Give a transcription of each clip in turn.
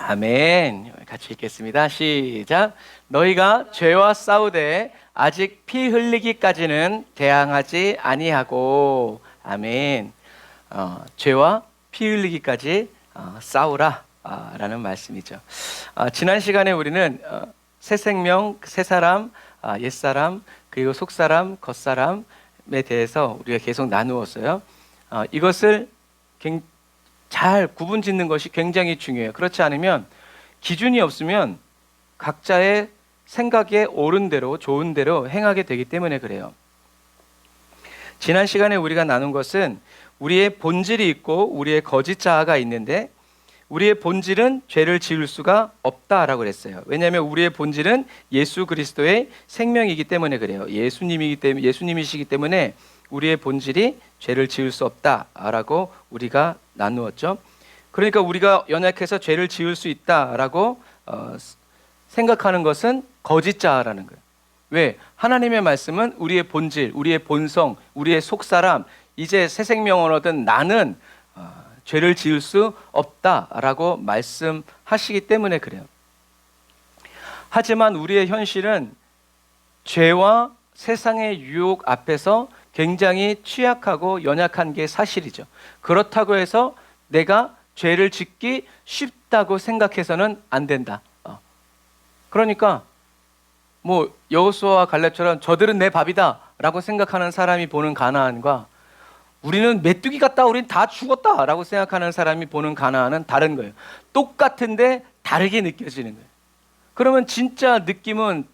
아멘. 같이 읽겠습니다. 시작. 너희가 죄와 싸우되 아직 피 흘리기까지는 대항하지 아니하고. 아멘. 죄와 피 흘리기까지 싸우라 라는 말씀이죠. 지난 시간에 우리는 새 생명, 새 사람, 옛사람, 그리고 속사람, 겉사람에 대해서 우리가 계속 나누었어요. 이것을 잘 구분 짓는 것이 굉장히 중요해요. 그렇지 않으면 기준이 없으면 각자의 생각에 옳은 대로 좋은 대로 행하게 되기 때문에 그래요. 지난 시간에 우리가 나눈 것은 우리의 본질이 있고 우리의 거짓 자아가 있는데 우리의 본질은 죄를 지을 수가 없다라고 그랬어요. 왜냐하면 우리의 본질은 예수 그리스도의 생명이기 때문에 그래요. 예수님이시기 때문에 우리의 본질이 죄를 지을 수 없다라고 우리가 나누었죠. 그러니까 우리가 연약해서 죄를 지을 수 있다라고 생각하는 것은 거짓 자아라는 거예요. 왜? 하나님의 말씀은 우리의 본질, 우리의 본성, 우리의 속사람, 이제 새 생명을 얻은 나는 죄를 지을 수 없다라고 말씀하시기 때문에 그래요. 하지만 우리의 현실은 죄와 세상의 유혹 앞에서 굉장히 취약하고 연약한 게 사실이죠. 그렇다고 해서 내가 죄를 짓기 쉽다고 생각해서는 안 된다. 그러니까 뭐 여호수아와 갈렙처럼 저들은 내 밥이다 라고 생각하는 사람이 보는 가나안과 우리는 메뚜기 같다, 우린 다 죽었다 라고 생각하는 사람이 보는 가나안은 다른 거예요. 똑같은데 다르게 느껴지는 거예요. 그러면 진짜 느낌은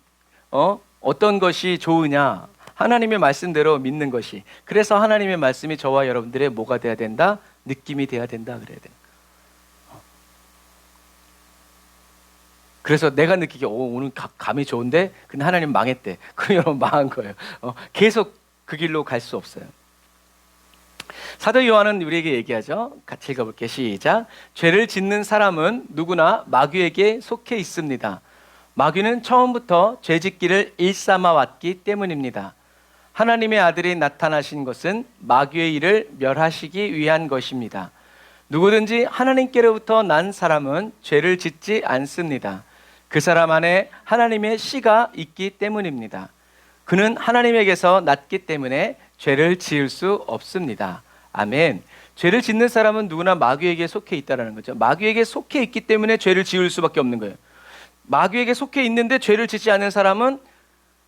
어떤 것이 좋으냐? 하나님의 말씀대로 믿는 것이. 그래서 하나님의 말씀이 저와 여러분들의 뭐가 돼야 된다? 느낌이 돼야 된다 그래야 돼요. 그래서 내가 느끼기에 오늘 감이 좋은데 근데 하나님 망했대. 그럼 여러분 망한 거예요. 계속 그 길로 갈 수 없어요. 사도 요한은 우리에게 얘기하죠. 같이 읽어볼게요. 시작. 죄를 짓는 사람은 누구나 마귀에게 속해 있습니다. 마귀는 처음부터 죄짓기를 일삼아 왔기 때문입니다. 하나님의 아들이 나타나신 것은 마귀의 일을 멸하시기 위한 것입니다. 누구든지 하나님께로부터 난 사람은 죄를 짓지 않습니다. 그 사람 안에 하나님의 씨가 있기 때문입니다. 그는 하나님에게서 났기 때문에 죄를 지을 수 없습니다. 아멘. 죄를 짓는 사람은 누구나 마귀에게 속해 있다는 거죠. 마귀에게 속해 있기 때문에 죄를 지을 수밖에 없는 거예요. 마귀에게 속해 있는데 죄를 짓지 않는 사람은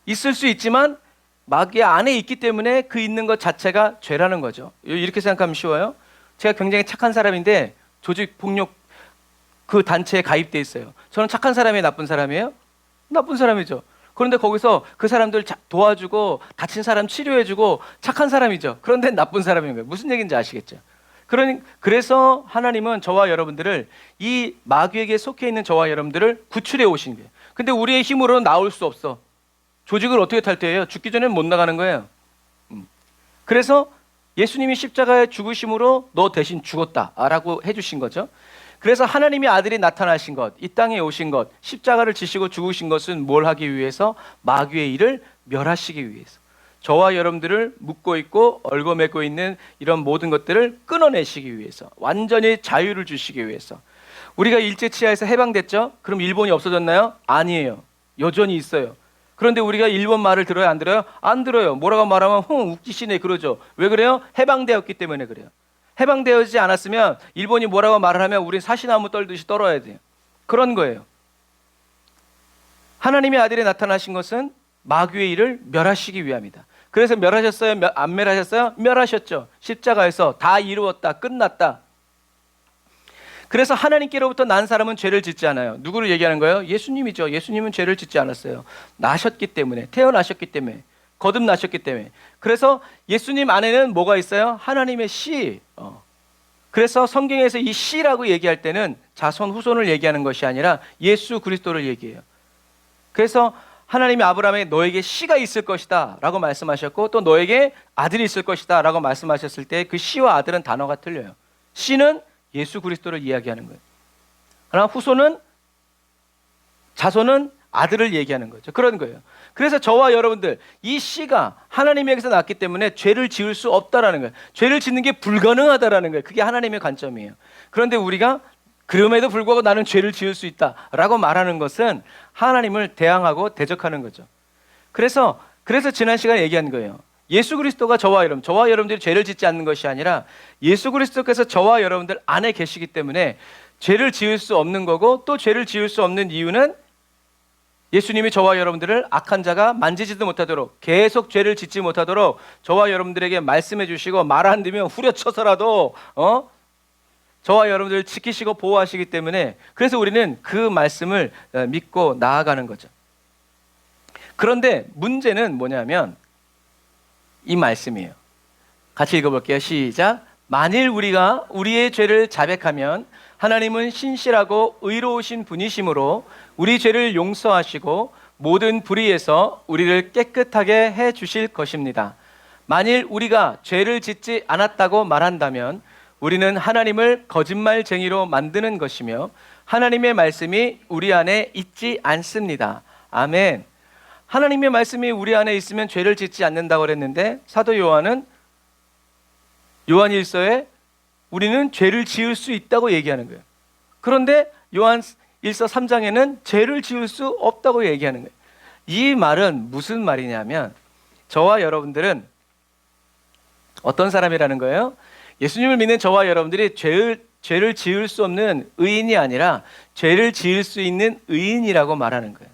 있을 수 있지만 마귀 안에 있기 때문에 그 있는 것 자체가 죄라는 거죠. 이렇게 생각하면 쉬워요. 제가 굉장히 착한 사람인데 조직 폭력 그 단체에 가입돼 있어요. 저는 착한 사람이에요, 나쁜 사람이에요? 나쁜 사람이죠. 그런데 거기서 그 사람들 도와주고 다친 사람 치료해주고 착한 사람이죠. 그런데 나쁜 사람인 거예요. 무슨 얘기인지 아시겠죠? 그래서 하나님은 저와 여러분들을 이 마귀에게 속해 있는 저와 여러분들을 구출해 오신 거예요. 근데 우리의 힘으로는 나올 수 없어. 조직을 어떻게 탈퇴해요? 죽기 전에는 못 나가는 거예요. 그래서 예수님이 십자가에 죽으심으로 너 대신 죽었다라고 해주신 거죠. 그래서 하나님의 아들이 나타나신 것, 이 땅에 오신 것, 십자가를 지시고 죽으신 것은 뭘 하기 위해서? 마귀의 일을 멸하시기 위해서. 저와 여러분들을 묶고 있고 얽어매고 있는 이런 모든 것들을 끊어내시기 위해서, 완전히 자유를 주시기 위해서. 우리가 일제치하에서 해방됐죠? 그럼 일본이 없어졌나요? 아니에요. 여전히 있어요. 그런데 우리가 일본 말을 들어요? 안 들어요? 안 들어요. 뭐라고 말하면 웃기시네 그러죠. 왜 그래요? 해방되었기 때문에 그래요. 해방되어지지 않았으면 일본이 뭐라고 말을 하면 우린 사시나무 떨듯이 떨어야 돼요. 그런 거예요. 하나님의 아들이 나타나신 것은 마귀의 일을 멸하시기 위함이다. 그래서 멸하셨어요? 안 멸하셨어요? 멸하셨죠. 십자가에서 다 이루었다. 끝났다. 그래서 하나님께로부터 난 사람은 죄를 짓지 않아요. 누구를 얘기하는 거예요? 예수님이죠. 예수님은 죄를 짓지 않았어요. 나셨기 때문에, 태어나셨기 때문에, 거듭나셨기 때문에. 그래서 예수님 안에는 뭐가 있어요? 하나님의 씨. 그래서 성경에서 이 씨라고 얘기할 때는 자손 후손을 얘기하는 것이 아니라 예수 그리스도를 얘기해요. 그래서 하나님이 아브라함에게 너에게 씨가 있을 것이다 라고 말씀하셨고 또 너에게 아들이 있을 것이다 라고 말씀하셨을 때 그 씨와 아들은 단어가 틀려요. 씨는 예수 그리스도를 이야기하는 거예요. 그러나 후손은, 자손은 아들을 얘기하는 거죠. 그런 거예요. 그래서 저와 여러분들, 이 씨가 하나님에게서 났기 때문에 죄를 지을 수 없다라는 거예요. 죄를 짓는 게 불가능하다라는 거예요. 그게 하나님의 관점이에요. 그런데 우리가 그럼에도 불구하고 나는 죄를 지을 수 있다라고 말하는 것은 하나님을 대항하고 대적하는 거죠. 그래서 지난 시간에 얘기한 거예요. 예수 그리스도가 저와 여러분들이 죄를 짓지 않는 것이 아니라 예수 그리스도께서 저와 여러분들 안에 계시기 때문에 죄를 지을 수 없는 거고, 또 죄를 지을 수 없는 이유는 예수님이 저와 여러분들을 악한 자가 만지지도 못하도록, 계속 죄를 짓지 못하도록 저와 여러분들에게 말씀해 주시고, 말 안 들으면 후려쳐서라도 저와 여러분들을 지키시고 보호하시기 때문에, 그래서 우리는 그 말씀을 믿고 나아가는 거죠. 그런데 문제는 뭐냐면 이 말씀이에요. 같이 읽어볼게요. 시작. 만일 우리가 우리의 죄를 자백하면 하나님은 신실하고 의로우신 분이시므로 우리 죄를 용서하시고 모든 불의에서 우리를 깨끗하게 해 주실 것입니다. 만일 우리가 죄를 짓지 않았다고 말한다면 우리는 하나님을 거짓말쟁이로 만드는 것이며 하나님의 말씀이 우리 안에 있지 않습니다. 아멘. 하나님의 말씀이 우리 안에 있으면 죄를 짓지 않는다고 그랬는데, 사도 요한은 요한일서에 우리는 죄를 지을 수 있다고 얘기하는 거예요. 그런데 요한 1서 3장에는 죄를 지을 수 없다고 얘기하는 거예요. 이 말은 무슨 말이냐면, 저와 여러분들은 어떤 사람이라는 거예요? 예수님을 믿는 저와 여러분들이 죄를 지을 수 없는 의인이 아니라 죄를 지을 수 있는 의인이라고 말하는 거예요.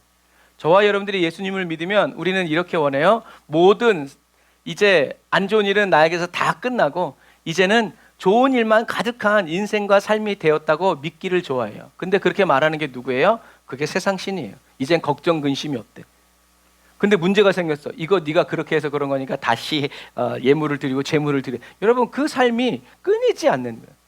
저와 여러분들이 예수님을 믿으면 우리는 이렇게 원해요. 모든 이제 안 좋은 일은 나에게서 다 끝나고 이제는 좋은 일만 가득한 인생과 삶이 되었다고 믿기를 좋아해요. 근데 그렇게 말하는 게 누구예요? 그게 세상 신이에요. 이젠 걱정 근심이 없대. 근데 문제가 생겼어. 이거 네가 그렇게 해서 그런 거니까 다시 예물을 드리고 제물을 드려. 여러분, 그 삶이 끊이지 않는 거예요.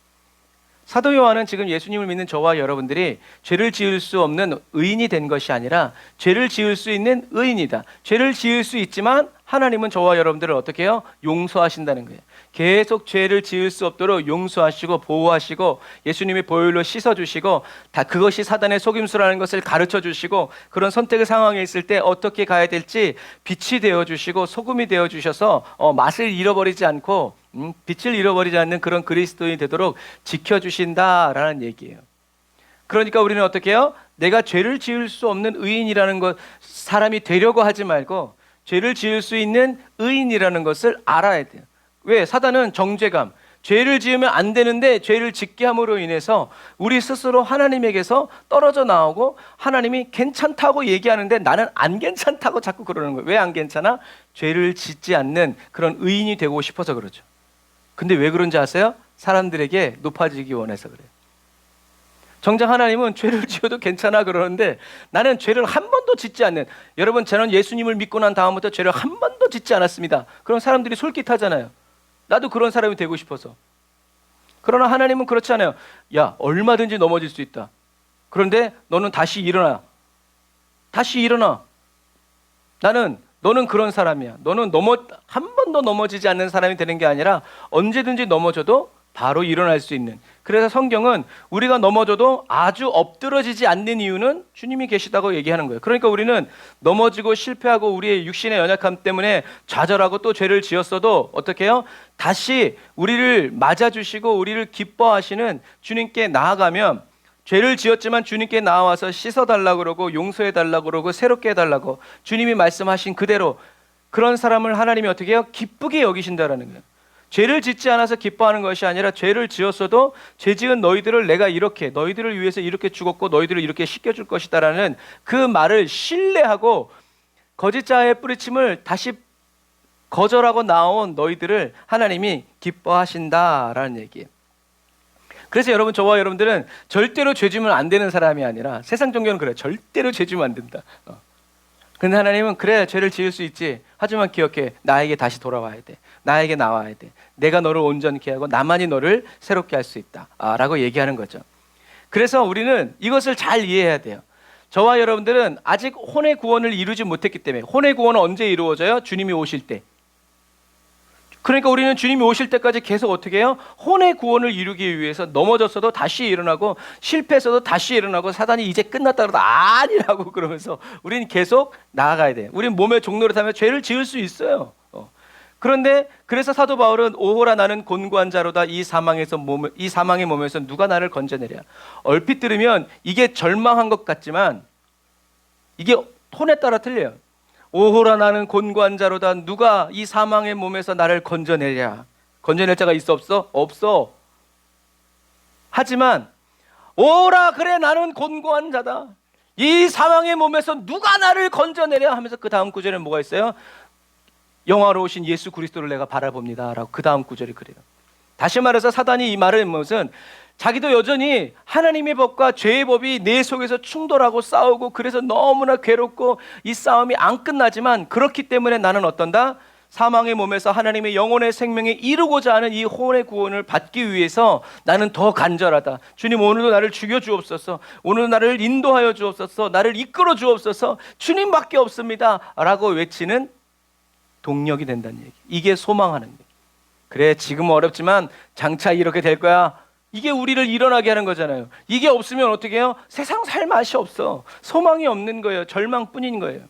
사도 요한은 지금 예수님을 믿는 저와 여러분들이 죄를 지을 수 없는 의인이 된 것이 아니라 죄를 지을 수 있는 의인이다. 죄를 지을 수 있지만 하나님은 저와 여러분들을 어떻게 해요? 용서하신다는 거예요. 계속 죄를 지을 수 없도록 용서하시고 보호하시고 예수님이 보혈로 씻어주시고, 다 그것이 사단의 속임수라는 것을 가르쳐주시고, 그런 선택의 상황에 있을 때 어떻게 가야 될지 빛이 되어주시고 소금이 되어주셔서 맛을 잃어버리지 않고 빛을 잃어버리지 않는 그런 그리스도인이 되도록 지켜주신다라는 얘기예요. 그러니까 우리는 어떻게 해요? 내가 죄를 지을 수 없는 의인이라는 것, 사람이 되려고 하지 말고 죄를 지을 수 있는 의인이라는 것을 알아야 돼요. 왜? 사단은 정죄감, 죄를 지으면 안 되는데 죄를 짓게 함으로 인해서 우리 스스로 하나님에게서 떨어져 나오고, 하나님이 괜찮다고 얘기하는데 나는 안 괜찮다고 자꾸 그러는 거예요. 왜 안 괜찮아? 죄를 짓지 않는 그런 의인이 되고 싶어서 그러죠. 근데 왜 그런지 아세요? 사람들에게 높아지기 원해서 그래요. 정작 하나님은 죄를 지어도 괜찮아 그러는데 나는 죄를 한 번도 짓지 않는, 여러분, 저는 예수님을 믿고 난 다음부터 죄를 한 번도 짓지 않았습니다. 그럼 사람들이 솔깃하잖아요. 나도 그런 사람이 되고 싶어서. 그러나 하나님은 그렇지 않아요. 야, 얼마든지 넘어질 수 있다. 그런데 너는 다시 일어나. 다시 일어나. 너는 그런 사람이야. 너는 한 번도 넘어지지 않는 사람이 되는 게 아니라 언제든지 넘어져도 바로 일어날 수 있는. 그래서 성경은 우리가 넘어져도 아주 엎드러지지 않는 이유는 주님이 계시다고 얘기하는 거예요. 그러니까 우리는 넘어지고 실패하고 우리의 육신의 연약함 때문에 좌절하고 또 죄를 지었어도 어떻게 해요? 다시 우리를 맞아주시고 우리를 기뻐하시는 주님께 나아가면, 죄를 지었지만 주님께 나와서 씻어달라고 그러고 용서해달라고 그러고 새롭게 해달라고 주님이 말씀하신 그대로, 그런 사람을 하나님이 어떻게 해요? 기쁘게 여기신다라는 거예요. 죄를 짓지 않아서 기뻐하는 것이 아니라 죄를 지었어도 죄 지은 너희들을 내가 이렇게, 너희들을 위해서 이렇게 죽었고 너희들을 이렇게 씻겨줄 것이다라는 그 말을 신뢰하고 거짓자의 뿌리침을 다시 거절하고 나온 너희들을 하나님이 기뻐하신다라는 얘기예요. 그래서 여러분, 저와 여러분들은 절대로 죄 지으면 안 되는 사람이 아니라, 세상 종교는 그래요. 절대로 죄 지으면 안 된다. 근데 하나님은 그래, 죄를 지을 수 있지. 하지만 기억해, 나에게 다시 돌아와야 돼. 나에게 나와야 돼. 내가 너를 온전케 하고 나만이 너를 새롭게 할 수 있다 라고 얘기하는 거죠. 그래서 우리는 이것을 잘 이해해야 돼요. 저와 여러분들은 아직 혼의 구원을 이루지 못했기 때문에, 혼의 구원은 언제 이루어져요? 주님이 오실 때. 그러니까 우리는 주님이 오실 때까지 계속 어떻게 해요? 혼의 구원을 이루기 위해서 넘어졌어도 다시 일어나고, 실패했어도 다시 일어나고, 사단이 이제 끝났다 그러다 아니라고 그러면서 우리는 계속 나아가야 돼요. 우리는 몸의 종로를 타면 죄를 지을 수 있어요. 그런데 그래서 사도 바울은 오호라 나는 곤고한 자로다 이 사망의 몸에서 누가 나를 건져내랴. 얼핏 들으면 이게 절망한 것 같지만 이게 톤에 따라 틀려요. 오호라 나는 곤고한 자로다 누가 이 사망의 몸에서 나를 건져내랴. 건져낼 자가 있어 없어? 없어. 하지만 오라 그래 나는 곤고한 자다. 이 사망의 몸에서 누가 나를 건져내랴 하면서 그 다음 구절에 뭐가 있어요? 영화로우신 예수 그리스도를 내가 바라봅니다 라고 그 다음 구절이 그래요. 다시 말해서 사단이 이 말을 무슨 자기도 여전히 하나님의 법과 죄의 법이 내 속에서 충돌하고 싸우고 그래서 너무나 괴롭고 이 싸움이 안 끝나지만 그렇기 때문에 나는 어떤다? 사망의 몸에서 하나님의 영혼의 생명에 이루고자 하는 이 혼의 구원을 받기 위해서 나는 더 간절하다. 주님 오늘도 나를 죽여 주옵소서. 오늘도 나를 인도하여 주옵소서. 나를 이끌어 주옵소서. 주님밖에 없습니다 라고 외치는 동력이 된다는 얘기. 이게 소망하는 얘기. 그래 지금은 어렵지만 장차 이렇게 될 거야. 이게 우리를 일어나게 하는 거잖아요. 이게 없으면 어떻게 해요? 세상 살 맛이 없어. 소망이 없는 거예요. 절망뿐인 거예요.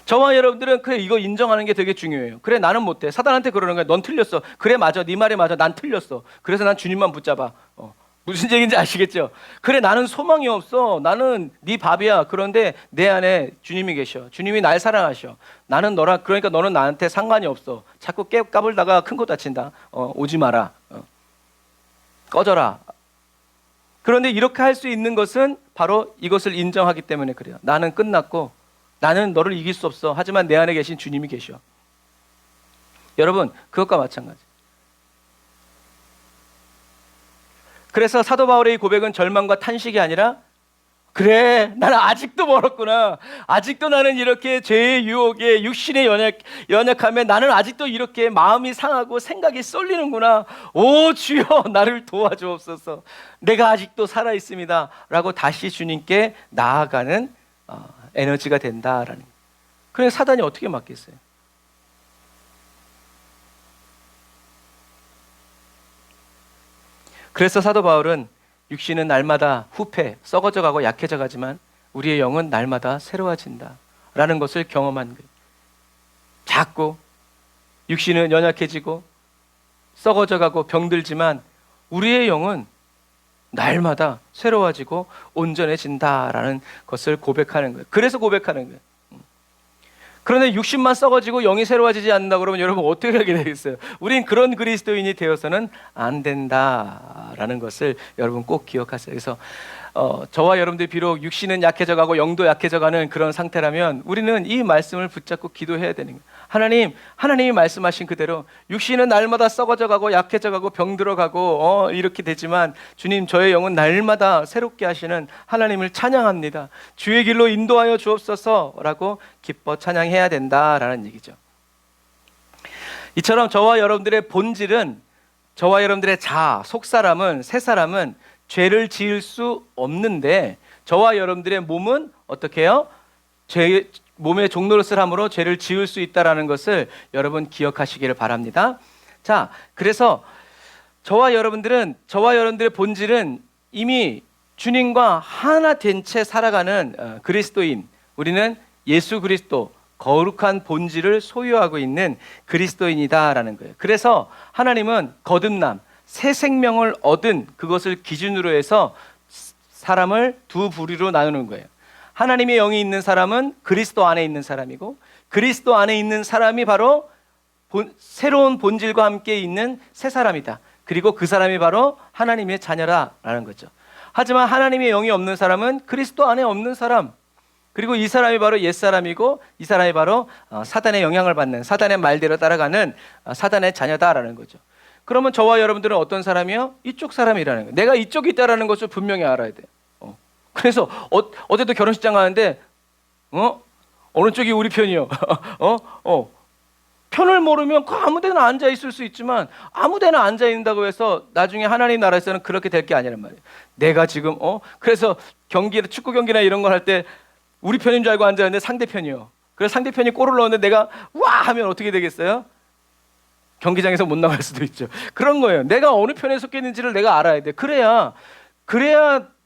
저와 여러분들은 그래 이거 인정하는 게 되게 중요해요. 그래 나는 못해. 사단한테 그러는 거야. 넌 틀렸어. 그래 맞아. 네 말에 맞아. 난 틀렸어. 그래서 난 주님만 붙잡아. 무슨 얘기인지 아시겠죠? 그래 나는 소망이 없어. 나는 네 밥이야. 그런데 내 안에 주님이 계셔. 주님이 날 사랑하셔. 나는 너랑 그러니까 너는 나한테 상관이 없어. 자꾸 까불다가 큰 거 다친다. 오지 마라. 꺼져라. 그런데 이렇게 할 수 있는 것은 바로 이것을 인정하기 때문에 그래요. 나는 끝났고 나는 너를 이길 수 없어. 하지만 내 안에 계신 주님이 계셔. 여러분 그것과 마찬가지. 그래서 사도 바울의 고백은 절망과 탄식이 아니라 그래 나는 아직도 멀었구나. 아직도 나는 이렇게 죄의 유혹에 육신의 연약함에 나는 아직도 이렇게 마음이 상하고 생각이 쏠리는구나. 오 주여 나를 도와주옵소서. 내가 아직도 살아있습니다 라고 다시 주님께 나아가는 에너지가 된다라는. 그래서 사단이 어떻게 막겠어요? 그래서 사도 바울은 육신은 날마다 후패, 썩어져 가고 약해져 가지만 우리의 영은 날마다 새로워진다 라는 것을 경험한 거예요. 자꾸 육신은 연약해지고 썩어져 가고 병들지만 우리의 영은 날마다 새로워지고 온전해진다라는 것을 고백하는 거예요. 그래서 고백하는 거예요. 그런데 육신만 썩어지고 영이 새로워지지 않는다 그러면 여러분 어떻게 하게 되겠어요? 우린 그런 그리스도인이 되어서는 안 된다라는 것을 여러분 꼭 기억하세요. 그래서 저와 여러분들이 비록 육신은 약해져가고 영도 약해져가는 그런 상태라면 우리는 이 말씀을 붙잡고 기도해야 되는 거예요. 하나님이 말씀하신 그대로 육신은 날마다 썩어져가고 약해져가고 병들어가고 이렇게 되지만 주님 저의 영은 날마다 새롭게 하시는 하나님을 찬양합니다. 주의 길로 인도하여 주옵소서라고 기뻐 찬양해야 된다라는 얘기죠. 이처럼 저와 여러분들의 본질은 저와 여러분들의 속사람은 새사람은 죄를 지을 수 없는데 저와 여러분들의 몸은 어떻게 해요? 몸의 종노릇을 함으로 죄를 지을 수 있다는 것을 여러분 기억하시기를 바랍니다. 자, 그래서 저와 여러분들의 본질은 이미 주님과 하나 된 채 살아가는 그리스도인, 우리는 예수 그리스도 거룩한 본질을 소유하고 있는 그리스도인이다라는 거예요. 그래서 하나님은 거듭남, 새 생명을 얻은 그것을 기준으로 해서 사람을 두 부류로 나누는 거예요. 하나님의 영이 있는 사람은 그리스도 안에 있는 사람이고 그리스도 안에 있는 사람이 바로 새로운 본질과 함께 있는 새 사람이다. 그리고 그 사람이 바로 하나님의 자녀라는 거죠. 하지만 하나님의 영이 없는 사람은 그리스도 안에 없는 사람, 그리고 이 사람이 바로 옛사람이고 이 사람이 바로 사단의 영향을 받는, 사단의 말대로 따라가는 사단의 자녀다라는 거죠. 그러면 저와 여러분들은 어떤 사람이요? 이쪽 사람이라는 거예요. 내가 이쪽이 있다라는 것을 분명히 알아야 돼요. 그래서 어제도 결혼식장 가는데 어느 쪽이 우리 편이요? 편을 모르면 아무 데나 앉아 있을 수 있지만 아무 데나 앉아 있는다고 해서 나중에 하나님 나라에서는 그렇게 될 게 아니란 말이에요. 내가 지금 그래서 축구 경기나 이런 걸 할 때 우리 편인 줄 알고 앉아 있는데 상대편이요. 그래서 상대편이 골을 넣었는데 내가 와 하면 어떻게 되겠어요? 경기장에서 못 나갈 수도 있죠. 그런 거예요. 내가 어느 편에 속해 있는지를 내가 알아야 돼. 그래야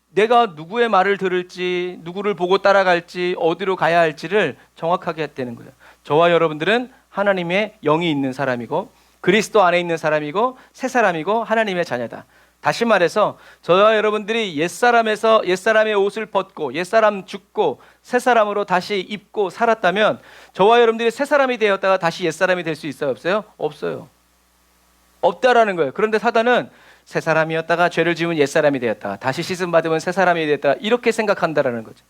내가 누구의 말을 들을지, 누구를 보고 따라갈지, 어디로 가야 할지를 정확하게 되는 거예요. 저와 여러분들은 하나님의 영이 있는 사람이고 그리스도 안에 있는 사람이고 새 사람이고 하나님의 자녀다. 다시 말해서 저와 여러분들이 옛사람의 옷을 벗고 옛사람 죽고 새 사람으로 다시 입고 살았다면 저와 여러분들이 새 사람이 되었다가 다시 옛사람이 될 수 있어요? 없어요? 없어요. 없다라는 거예요. 그런데 사단은 새 사람이었다가 죄를 지은 옛사람이 되었다가 다시 씻음 받으면 새 사람이 되었다가 이렇게 생각한다라는 거죠.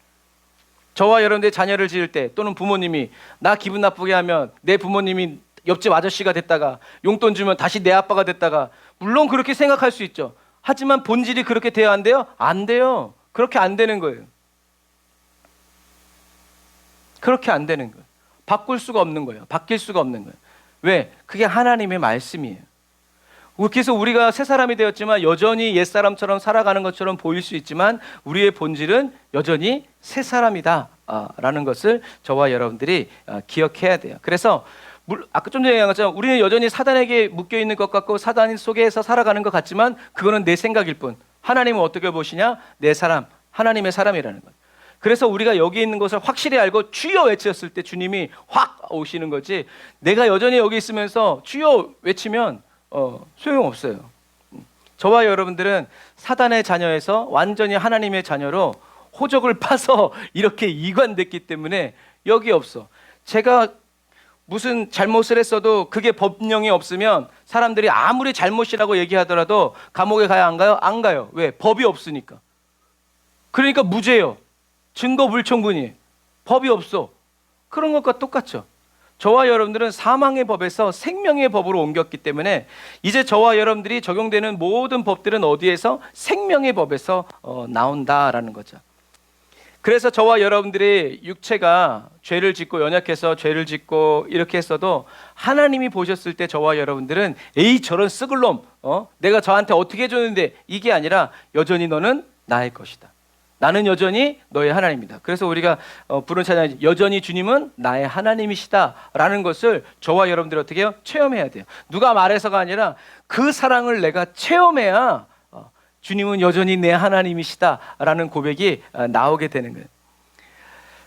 저와 여러분들이 자녀를 지을 때 또는 부모님이 나 기분 나쁘게 하면 내 부모님이 옆집 아저씨가 됐다가 용돈 주면 다시 내 아빠가 됐다가 물론 그렇게 생각할 수 있죠. 하지만 본질이 그렇게 돼야 안 돼요? 안 돼요. 그렇게 안 되는 거예요. 그렇게 안 되는 거예요. 바꿀 수가 없는 거예요. 바뀔 수가 없는 거예요. 왜? 그게 하나님의 말씀이에요. 그래서 우리가 새 사람이 되었지만 여전히 옛사람처럼 살아가는 것처럼 보일 수 있지만 우리의 본질은 여전히 새 사람이다 라는 것을 저와 여러분들이 기억해야 돼요. 그래서 아까 좀 전에 얘기한 것처럼 우리는 여전히 사단에게 묶여있는 것 같고 사단 속에서 살아가는 것 같지만 그거는 내 생각일 뿐. 하나님은 어떻게 보시냐? 내 사람, 하나님의 사람이라는 것. 그래서 우리가 여기 있는 것을 확실히 알고 주여 외쳤을 때 주님이 확 오시는 거지, 내가 여전히 여기 있으면서 주여 외치면 소용없어요. 저와 여러분들은 사단의 자녀에서 완전히 하나님의 자녀로 호적을 파서 이렇게 이관됐기 때문에 여기 없어. 제가 무슨 잘못을 했어도 그게 법령이 없으면 사람들이 아무리 잘못이라고 얘기하더라도 감옥에 가야 안 가요? 안 가요. 왜? 법이 없으니까. 그러니까 무죄요. 증거 불충분이. 법이 없어. 그런 것과 똑같죠. 저와 여러분들은 사망의 법에서 생명의 법으로 옮겼기 때문에 이제 저와 여러분들이 적용되는 모든 법들은 어디에서? 생명의 법에서 나온다라는 거죠. 그래서 저와 여러분들의 육체가 죄를 짓고 연약해서 죄를 짓고 이렇게 했어도 하나님이 보셨을 때 저와 여러분들은 에이 저런 썩을 놈, 내가 저한테 어떻게 해줬는데, 이게 아니라 여전히 너는 나의 것이다. 나는 여전히 너의 하나님이다. 그래서 우리가 부른 찬양, 여전히 주님은 나의 하나님이시다 라는 것을 저와 여러분들이 어떻게 해요? 체험해야 돼요. 누가 말해서가 아니라 그 사랑을 내가 체험해야 주님은 여전히 내 하나님이시다 라는 고백이 나오게 되는 거예요.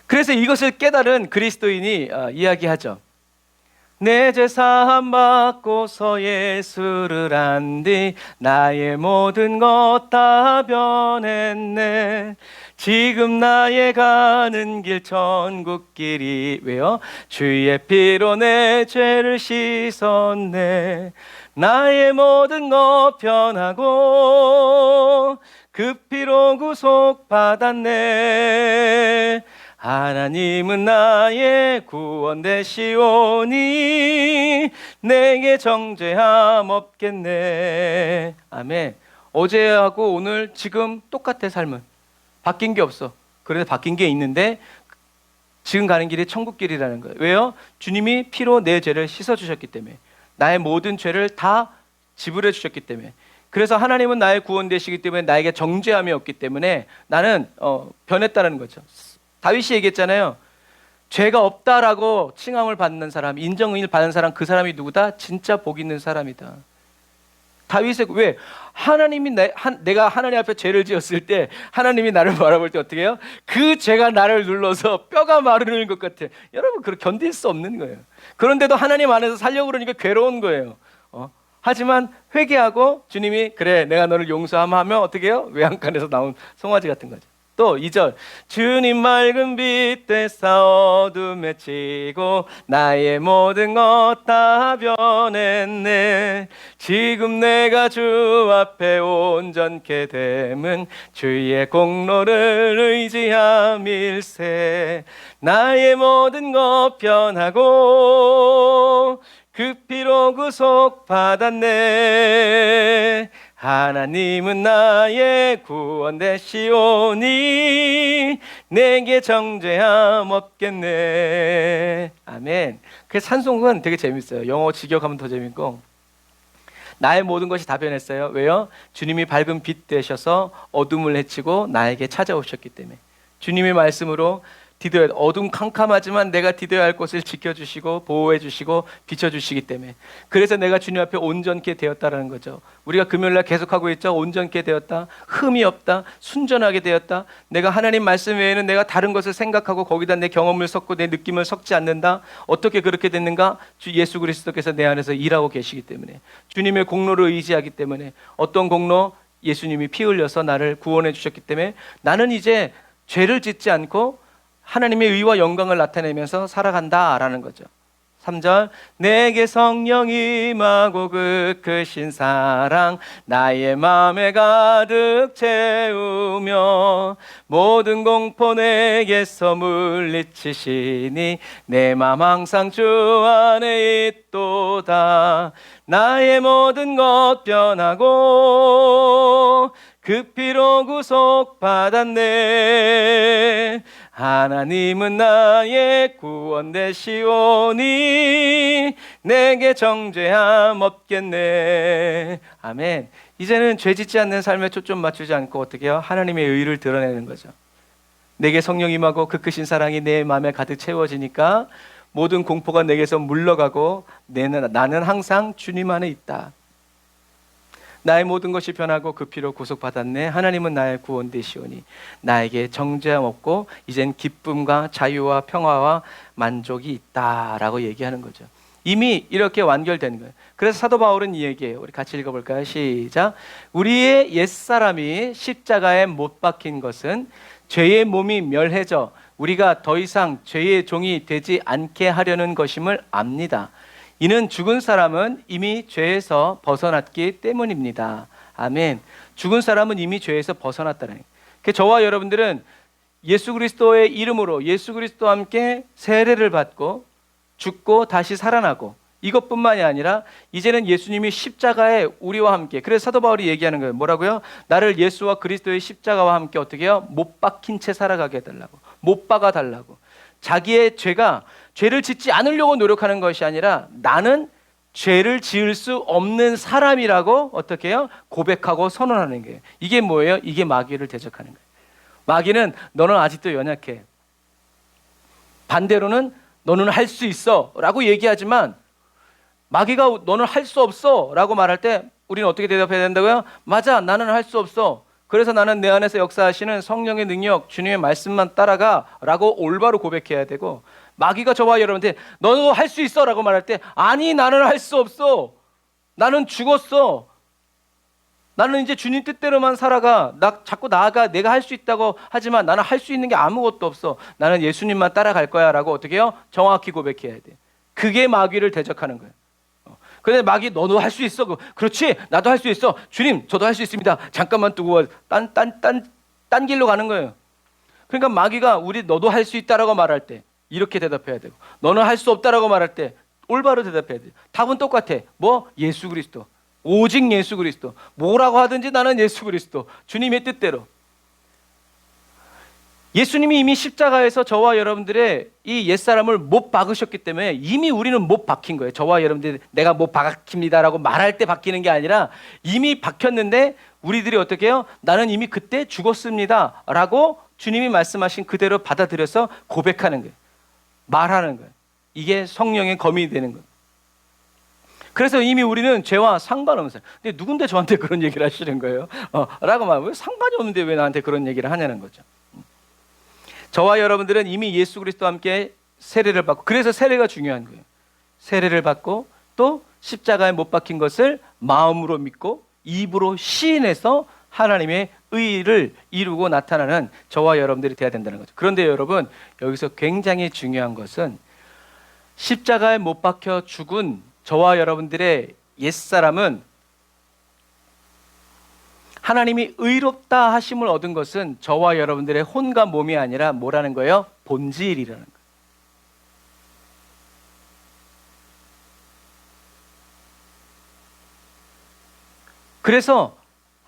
그래서 이것을 깨달은 그리스도인이 이야기하죠. 내 죄 사함 받고서 예수를 안 뒤 나의 모든 것 다 변했네. 지금 나의 가는 길 천국길이 왜요? 주의 피로 내 죄를 씻었네. 나의 모든 것 변하고 그 피로 구속받았네. 하나님은 나의 구원 되시오니 내게 정죄함 없겠네. 아멘. 어제하고 오늘 지금 똑같아. 삶은 바뀐 게 없어. 그래서 바뀐 게 있는데 지금 가는 길이 천국길이라는 거예요. 왜요? 주님이 피로 내 죄를 씻어주셨기 때문에, 나의 모든 죄를 다 지불해 주셨기 때문에. 그래서 하나님은 나의 구원 되시기 때문에 나에게 정죄함이 없기 때문에 나는 변했다는 거죠. 다윗이 얘기했잖아요. 죄가 없다라고 칭함을 받는 사람, 인정을 받는 사람, 그 사람이 누구다? 진짜 복 있는 사람이다. 다윗의 왜? 하나님이 내가 하나님 앞에 죄를 지었을 때 하나님이 나를 바라볼 때 어떻게 해요? 그 죄가 나를 눌러서 뼈가 마르는 것 같아. 여러분, 그걸 견딜 수 없는 거예요. 그런데도 하나님 안에서 살려고 그러니까 괴로운 거예요. 하지만 회개하고 주님이 그래 내가 너를 용서하면 어떻게 해요? 외양간에서 나온 송아지 같은 거죠. 또 2절, 주님 맑은 빛 되사 어둠에 치고 나의 모든 것 다 변했네. 지금 내가 주 앞에 온전케 됨은 주의 공로를 의지함일세. 나의 모든 것 변하고 그 피로 구속받았네. 하나님은 나의 구원 되시오니 내게 정죄함 없겠네. 아멘. 그 찬송은 되게 재밌어요. 영어 직역하면 더 재밌고, 나의 모든 것이 다 변했어요. 왜요? 주님이 밝은 빛 되셔서 어둠을 헤치고 나에게 찾아오셨기 때문에. 주님의 말씀으로 디뎌야 어둠 캄캄하지만 내가 디뎌야 할 곳을 지켜주시고 보호해주시고 비춰주시기 때문에 그래서 내가 주님 앞에 온전케 되었다라는 거죠. 우리가 금요일날 계속하고 있죠. 온전케 되었다, 흠이 없다, 순전하게 되었다. 내가 하나님 말씀 외에는 내가 다른 것을 생각하고 거기다 내 경험을 섞고 내 느낌을 섞지 않는다. 어떻게 그렇게 됐는가? 주 예수 그리스도께서 내 안에서 일하고 계시기 때문에, 주님의 공로를 의지하기 때문에, 어떤 공로? 예수님이 피 흘려서 나를 구원해 주셨기 때문에 나는 이제 죄를 짓지 않고 하나님의 의와 영광을 나타내면서 살아간다라는 거죠. 3절, 내게 성령이 임하고 그 크신 사랑 나의 마음에 가득 채우며 모든 공포 내게서 물리치시니 내 마음 항상 주 안에 있도다. 나의 모든 것 변하고 그 피로 구속받았네. 하나님은 나의 구원 되시오니 내게 정죄함 없겠네. 아멘. 이제는 죄 짓지 않는 삶에 초점 맞추지 않고 어떻게 해요? 하나님의 의를 드러내는 거죠. 내게 성령 임하고 그 크신 사랑이 내 마음에 가득 채워지니까 모든 공포가 내게서 물러가고 나는 항상 주님 안에 있다. 나의 모든 것이 변하고 그 피로 구속받았네. 하나님은 나의 구원 되시오니 나에게 정죄함 없고 이젠 기쁨과 자유와 평화와 만족이 있다라고 얘기하는 거죠. 이미 이렇게 완결된 거예요. 그래서 사도 바울은 이 얘기해요. 우리 같이 읽어볼까요? 시작. 우리의 옛사람이 십자가에 못 박힌 것은 죄의 몸이 멸해져 우리가 더 이상 죄의 종이 되지 않게 하려는 것임을 압니다. 이는 죽은 사람은 이미 죄에서 벗어났기 때문입니다. 아멘. 죽은 사람은 이미 죄에서 벗어났다는 거예요. 저와 여러분들은 예수 그리스도의 이름으로 예수 그리스도와 함께 세례를 받고 죽고 다시 살아나고 이것뿐만이 아니라 이제는 예수님이 십자가에 우리와 함께, 그래서 사도 바울이 얘기하는 거예요. 뭐라고요? 나를 예수와 그리스도의 십자가와 함께 어떻게 해요? 못 박힌 채 살아가게 해달라고, 못 박아 달라고. 자기의 죄를 짓지 않으려고 노력하는 것이 아니라 나는 죄를 지을 수 없는 사람이라고 어떻게 해요? 고백하고 선언하는 거예요. 이게 뭐예요? 이게 마귀를 대적하는 거예요. 마귀는 너는 아직도 연약해, 반대로는 너는 할 수 있어 라고 얘기하지만 마귀가 너는 할 수 없어 라고 말할 때 우리는 어떻게 대답해야 된다고요? 맞아, 나는 할 수 없어. 그래서 나는 내 안에서 역사하시는 성령의 능력, 주님의 말씀만 따라가 라고 올바로 고백해야 되고, 마귀가 저와 여러분한테 너도 할 수 있어 라고 말할 때 아니, 나는 할 수 없어. 나는 죽었어. 나는 이제 주님 뜻대로만 살아가. 나 자꾸 나아가. 내가 할 수 있다고 하지만 나는 할 수 있는 게 아무것도 없어. 나는 예수님만 따라갈 거야 라고 어떻게 해요? 정확히 고백해야 돼. 그게 마귀를 대적하는 거예요. 근데 마귀 너도 할 수 있어. 그렇지, 나도 할 수 있어. 주님, 저도 할 수 있습니다. 잠깐만 두고 딴 길로 가는 거예요. 그러니까 마귀가 우리 너도 할 수 있다라고 말할 때 이렇게 대답해야 되고, 너는 할 수 없다라고 말할 때 올바로 대답해야 돼. 답은 똑같아. 뭐? 예수 그리스도. 오직 예수 그리스도. 뭐라고 하든지 나는 예수 그리스도. 주님의 뜻대로. 예수님이 이미 십자가에서 저와 여러분들의 이 옛사람을 못 박으셨기 때문에 이미 우리는 못 박힌 거예요. 저와 여러분들이 내가 못 박힙니다라고 말할 때 박히는 게 아니라 이미 박혔는데 우리들이 어떻게 해요? 나는 이미 그때 죽었습니다 라고 주님이 말씀하신 그대로 받아들여서 고백하는 거예요. 말하는 거예요. 이게 성령의 검이 되는 거예요. 그래서 이미 우리는 죄와 상관없어요. 근데 누군데 저한테 그런 얘기를 하시는 거예요? 라고 말하면 왜 상관이 없는데 왜 나한테 그런 얘기를 하냐는 거죠. 저와 여러분들은 이미 예수 그리스도와 함께 세례를 받고, 그래서 세례가 중요한 거예요. 세례를 받고 또 십자가에 못 박힌 것을 마음으로 믿고 입으로 시인해서 하나님의 의를 이루고 나타나는 저와 여러분들이 돼야 된다는 거죠. 그런데 여러분, 여기서 굉장히 중요한 것은 십자가에 못 박혀 죽은 저와 여러분들의 옛사람은 하나님이 의롭다 하심을 얻은 것은 저와 여러분들의 혼과 몸이 아니라 뭐라는 거예요? 본질이라는 거예요. 그래서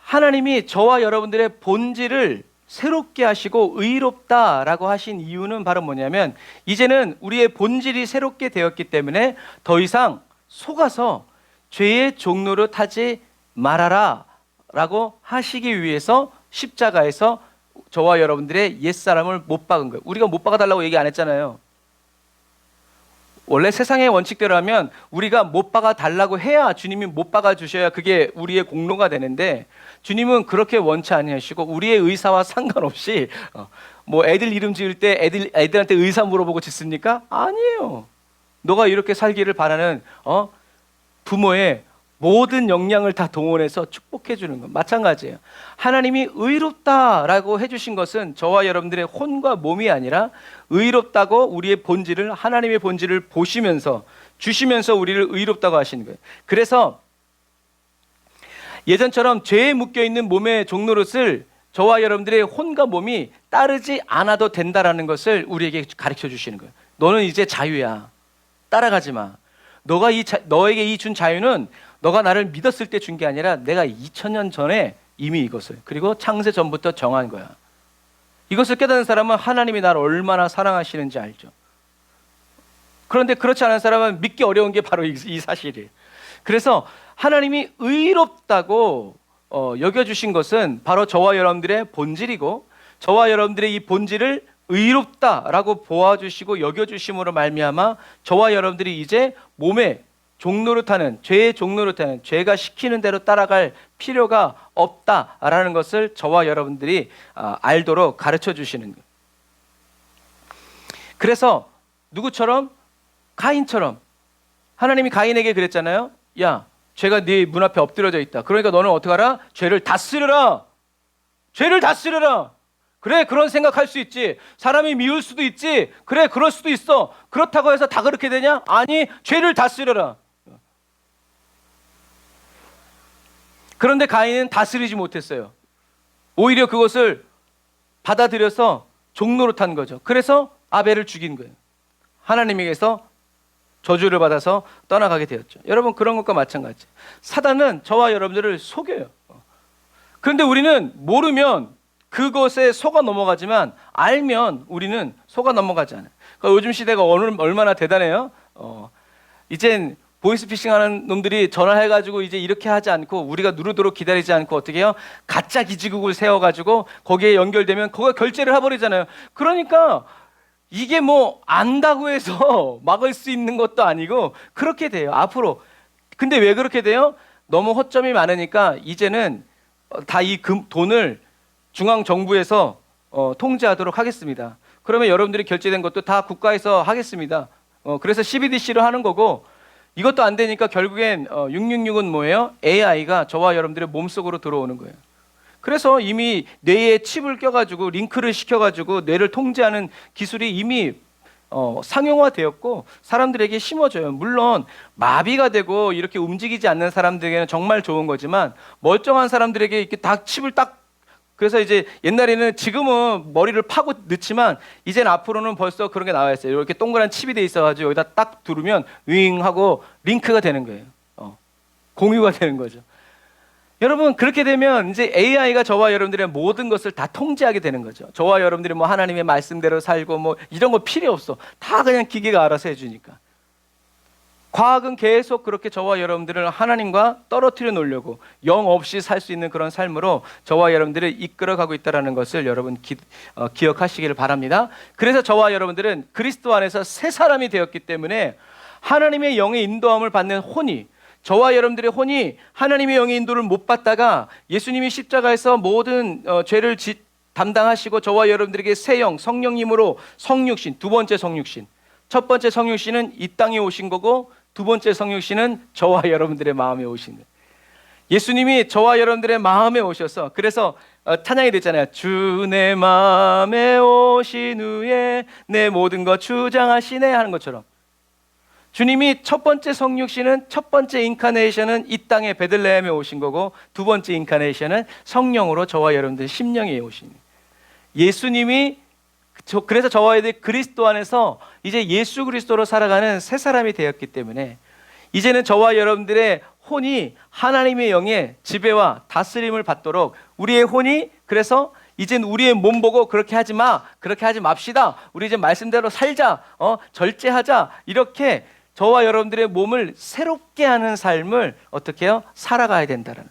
하나님이 저와 여러분들의 본질을 새롭게 하시고 의롭다라고 하신 이유는 바로 뭐냐면, 이제는 우리의 본질이 새롭게 되었기 때문에 더 이상 속아서 죄의 종노릇 하지 말아라 라고 하시기 위해서 십자가에서 저와 여러분들의 옛사람을 못 박은 거예요. 우리가 못 박아달라고 얘기 안 했잖아요. 원래 세상의 원칙대로라면 우리가 못 박아달라고 해야 주님이 못 박아주셔야 그게 우리의 공로가 되는데, 주님은 그렇게 원치 아니하시고 우리의 의사와 상관없이 뭐 애들 이름 지을 때 애들한테 의사 물어보고 짓습니까? 아니에요. 너가 이렇게 살기를 바라는 부모의 모든 역량을 다 동원해서 축복해 주는 것 마찬가지예요. 하나님이 의롭다라고 해주신 것은 저와 여러분들의 혼과 몸이 아니라 의롭다고 우리의 본질을, 하나님의 본질을 보시면서 주시면서 우리를 의롭다고 하시는 거예요. 그래서 예전처럼 죄에 묶여있는 몸의 종노릇을 저와 여러분들의 혼과 몸이 따르지 않아도 된다라는 것을 우리에게 가르쳐 주시는 거예요. 너는 이제 자유야. 따라가지 마. 너에게 이 준 자유는 너가 나를 믿었을 때 준 게 아니라 내가 2000년 전에 이미 이것을, 그리고 창세 전부터 정한 거야. 이것을 깨닫는 사람은 하나님이 나를 얼마나 사랑하시는지 알죠. 그런데 그렇지 않은 사람은 믿기 어려운 게 바로 이 사실이에요. 그래서 하나님이 의롭다고 여겨주신 것은 바로 저와 여러분들의 본질이고, 저와 여러분들의 이 본질을 의롭다라고 보아주시고 여겨주심으로 말미암아 저와 여러분들이 이제 몸에 종노릇하는, 죄의 종노릇하는, 죄가 시키는 대로 따라갈 필요가 없다라는 것을 저와 여러분들이 알도록 가르쳐 주시는 거예요. 그래서 누구처럼? 가인처럼. 하나님이 가인에게 그랬잖아요. 야, 죄가 네 문 앞에 엎드려져 있다. 그러니까 너는 어떻게 하라? 죄를 다스려라. 죄를 다스려라. 그래, 그런 생각할 수 있지. 사람이 미울 수도 있지. 그래, 그럴 수도 있어. 그렇다고 해서 다 그렇게 되냐? 아니, 죄를 다스려라. 그런데 가인은 다스리지 못했어요. 오히려 그것을 받아들여서 종노릇한 거죠. 그래서 아벨을 죽인 거예요. 하나님에게서 저주를 받아서 떠나가게 되었죠. 여러분, 그런 것과 마찬가지. 사단은 저와 여러분들을 속여요. 그런데 우리는 모르면 그것에 속아 넘어가지만 알면 우리는 속아 넘어가지 않아요. 그러니까 요즘 시대가 얼마나 대단해요. 이젠 보이스피싱 하는 놈들이 전화해가지고 이제 이렇게 하지 않고, 우리가 누르도록 기다리지 않고 어떻게 해요? 가짜 기지국을 세워가지고 거기에 연결되면 거기가 결제를 해버리잖아요. 그러니까 이게 뭐 안다고 해서 막을 수 있는 것도 아니고 그렇게 돼요, 앞으로. 근데 왜 그렇게 돼요? 너무 허점이 많으니까 이제는 다 이 돈을 중앙정부에서 통제하도록 하겠습니다. 그러면 여러분들이 결제된 것도 다 국가에서 하겠습니다. 그래서 CBDC로 하는 거고, 이것도 안 되니까 결국엔 666은 뭐예요? AI가 저와 여러분들의 몸속으로 들어오는 거예요. 그래서 이미 뇌에 칩을 껴가지고 링크를 시켜가지고 뇌를 통제하는 기술이 이미 상용화되었고 사람들에게 심어져요. 물론 마비가 되고 이렇게 움직이지 않는 사람들에게는 정말 좋은 거지만, 멀쩡한 사람들에게 이렇게 다 칩을 딱, 그래서 이제 옛날에는, 지금은 머리를 파고 넣지만 이제는 앞으로는 벌써 그런 게 나와 있어요. 이렇게 동그란 칩이 돼 있어가지고 여기다 딱 두르면 윙 하고 링크가 되는 거예요. 공유가 되는 거죠. 여러분, 그렇게 되면 이제 AI가 저와 여러분들의 모든 것을 다 통제하게 되는 거죠. 저와 여러분들이 뭐 하나님의 말씀대로 살고 뭐 이런 거 필요 없어. 다 그냥 기계가 알아서 해주니까. 과학은 계속 그렇게 저와 여러분들을 하나님과 떨어뜨려 놓으려고 영 없이 살 수 있는 그런 삶으로 저와 여러분들을 이끌어가고 있다는 것을 여러분 기억하시기를 바랍니다. 그래서 저와 여러분들은 그리스도 안에서 새 사람이 되었기 때문에 하나님의 영의 인도함을 받는 혼이, 저와 여러분들의 혼이 하나님의 영의 인도를 못 받다가 예수님이 십자가에서 모든 죄를 담당하시고 저와 여러분들에게 새 영, 성령님으로 성육신, 두 번째 성육신. 첫 번째 성육신은 이 땅에 오신 거고, 두 번째 성육신은 저와 여러분들의 마음에 오신 거예요. 예수님이 저와 여러분들의 마음에 오셔서, 그래서 찬양이 됐잖아요. 주 내 마음에 오신 후에 내 모든 것 주장하시네 하는 것처럼, 주님이 첫 번째 성육신은, 첫 번째 인카네이션은 이 땅에 베들레헴에 오신 거고, 두 번째 인카네이션은 성령으로 저와 여러분들 심령에 오신 거예요. 예수님이 그래서 저와 여러분들이 그리스도 안에서 이제 예수 그리스도로 살아가는 새 사람이 되었기 때문에 이제는 저와 여러분들의 혼이 하나님의 영의 지배와 다스림을 받도록, 우리의 혼이, 그래서 이젠 우리의 몸 보고 그렇게 하지 마, 그렇게 하지 맙시다, 우리 이제 말씀대로 살자, 절제하자, 이렇게 저와 여러분들의 몸을 새롭게 하는 삶을 어떻게 해요? 살아가야 된다는.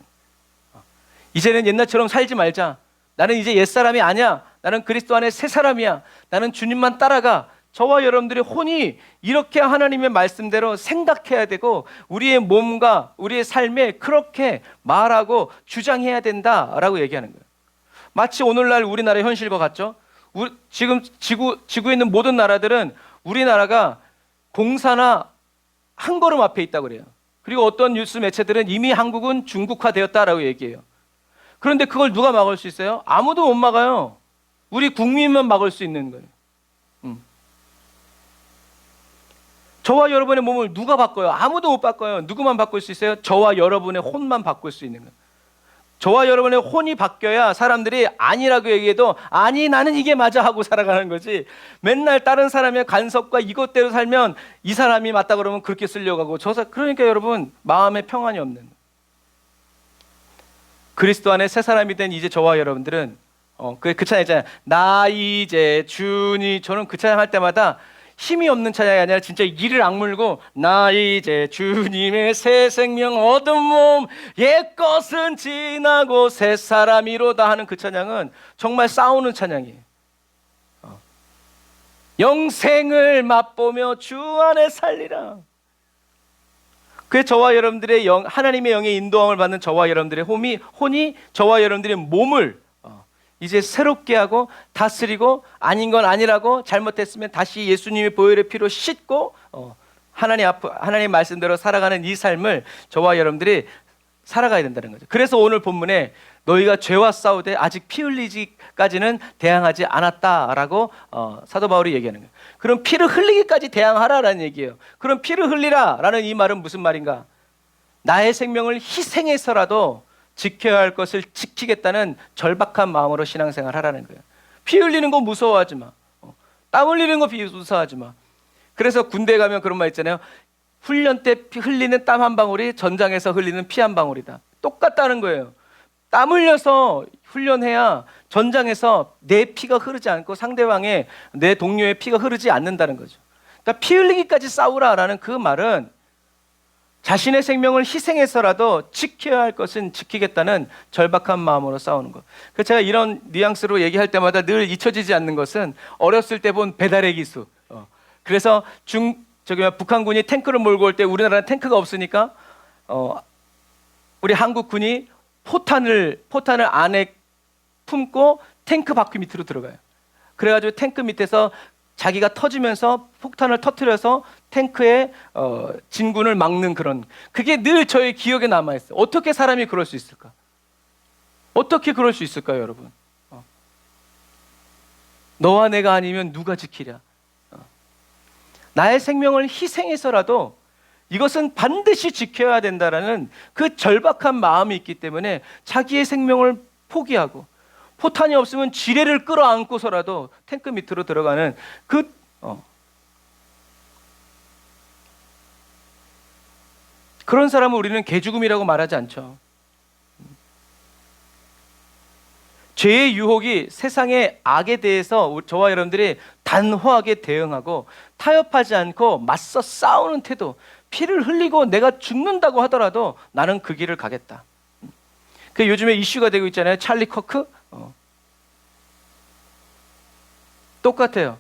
이제는 옛날처럼 살지 말자. 나는 이제 옛사람이 아니야. 나는 그리스도 안에 새 사람이야. 나는 주님만 따라가. 저와 여러분들의 혼이 이렇게 하나님의 말씀대로 생각해야 되고 우리의 몸과 우리의 삶에 그렇게 말하고 주장해야 된다라고 얘기하는 거예요. 마치 오늘날 우리나라의 현실과 같죠. 지금 지구에 있는 모든 나라들은 우리나라가 공사나 한 걸음 앞에 있다고 그래요. 그리고 어떤 뉴스 매체들은 이미 한국은 중국화되었다라고 얘기해요. 그런데 그걸 누가 막을 수 있어요? 아무도 못 막아요. 우리 국민만 막을 수 있는 거예요. 저와 여러분의 몸을 누가 바꿔요? 아무도 못 바꿔요. 누구만 바꿀 수 있어요? 저와 여러분의 혼만 바꿀 수 있는 거예요. 저와 여러분의 혼이 바뀌어야 사람들이 아니라고 얘기해도 아니 나는 이게 맞아 하고 살아가는 거지. 맨날 다른 사람의 간섭과 이것대로 살면 이 사람이 맞다 그러면 그렇게 쓰려고 하고 그러니까 여러분 마음에 평안이 없는 그리스도 안에 새 사람이 된 이제 저와 여러분들은 그 찬양 있잖아요. 나 이제 주니 저는 그 찬양 할 때마다 힘이 없는 찬양이 아니라 진짜 이를 악물고 나 이제 주님의 새 생명 얻은 몸 옛것은 지나고 새 사람이로다 하는 그 찬양은 정말 싸우는 찬양이에요. 영생을 맛보며 주 안에 살리라. 그게 저와 여러분들의 하나님의 영의 인도함을 받는 저와 여러분들의 혼이 저와 여러분들의 몸을 이제 새롭게 하고 다스리고 아닌 건 아니라고 잘못했으면 다시 예수님의 보혈의 피로 씻고 하나님 말씀대로 살아가는 이 삶을 저와 여러분들이 살아가야 된다는 거죠. 그래서 오늘 본문에 너희가 죄와 싸우되 아직 피 흘리기까지는 대항하지 않았다라고 사도 바울이 얘기하는 거예요. 그럼 피를 흘리기까지 대항하라라는 얘기예요. 그럼 피를 흘리라라는 이 말은 무슨 말인가? 나의 생명을 희생해서라도 지켜야 할 것을 지키겠다는 절박한 마음으로 신앙생활 하라는 거예요. 피 흘리는 거 무서워하지 마. 땀 흘리는 거 무서워하지 마. 그래서 군대에 가면 그런 말 있잖아요. 훈련 때 흘리는 땀 한 방울이 전장에서 흘리는 피 한 방울이다. 똑같다는 거예요. 땀 흘려서 훈련해야 전장에서 내 피가 흐르지 않고 상대방의 내 동료의 피가 흐르지 않는다는 거죠. 그러니까 피 흘리기까지 싸우라라는 그 말은 자신의 생명을 희생해서라도 지켜야 할 것은 지키겠다는 절박한 마음으로 싸우는 것. 그래서 제가 이런 뉘앙스로 얘기할 때마다 늘 잊혀지지 않는 것은 어렸을 때 본 배달의 기수. 그래서 북한군이 탱크를 몰고 올 때 우리나라는 탱크가 없으니까 우리 한국군이 포탄을 안에 품고 탱크 바퀴 밑으로 들어가요. 그래가지고 탱크 밑에서 자기가 터지면서 폭탄을 터뜨려서 탱크의 진군을 막는 그게 늘 저의 기억에 남아있어요. 어떻게 사람이 그럴 수 있을까? 어떻게 그럴 수 있을까요, 여러분? 너와 내가 아니면 누가 지키랴? 나의 생명을 희생해서라도 이것은 반드시 지켜야 된다라는 그 절박한 마음이 있기 때문에 자기의 생명을 포기하고 포탄이 없으면 지뢰를 끌어안고서라도 탱크 밑으로 들어가는 그런 사람을 우리는 개죽음이라고 말하지 않죠. 죄의 유혹이 세상의 악에 대해서 저와 여러분들이 단호하게 대응하고 타협하지 않고 맞서 싸우는 태도, 피를 흘리고 내가 죽는다고 하더라도 나는 그 길을 가겠다. 그 요즘에 이슈가 되고 있잖아요. 찰리 커크. 똑같아요.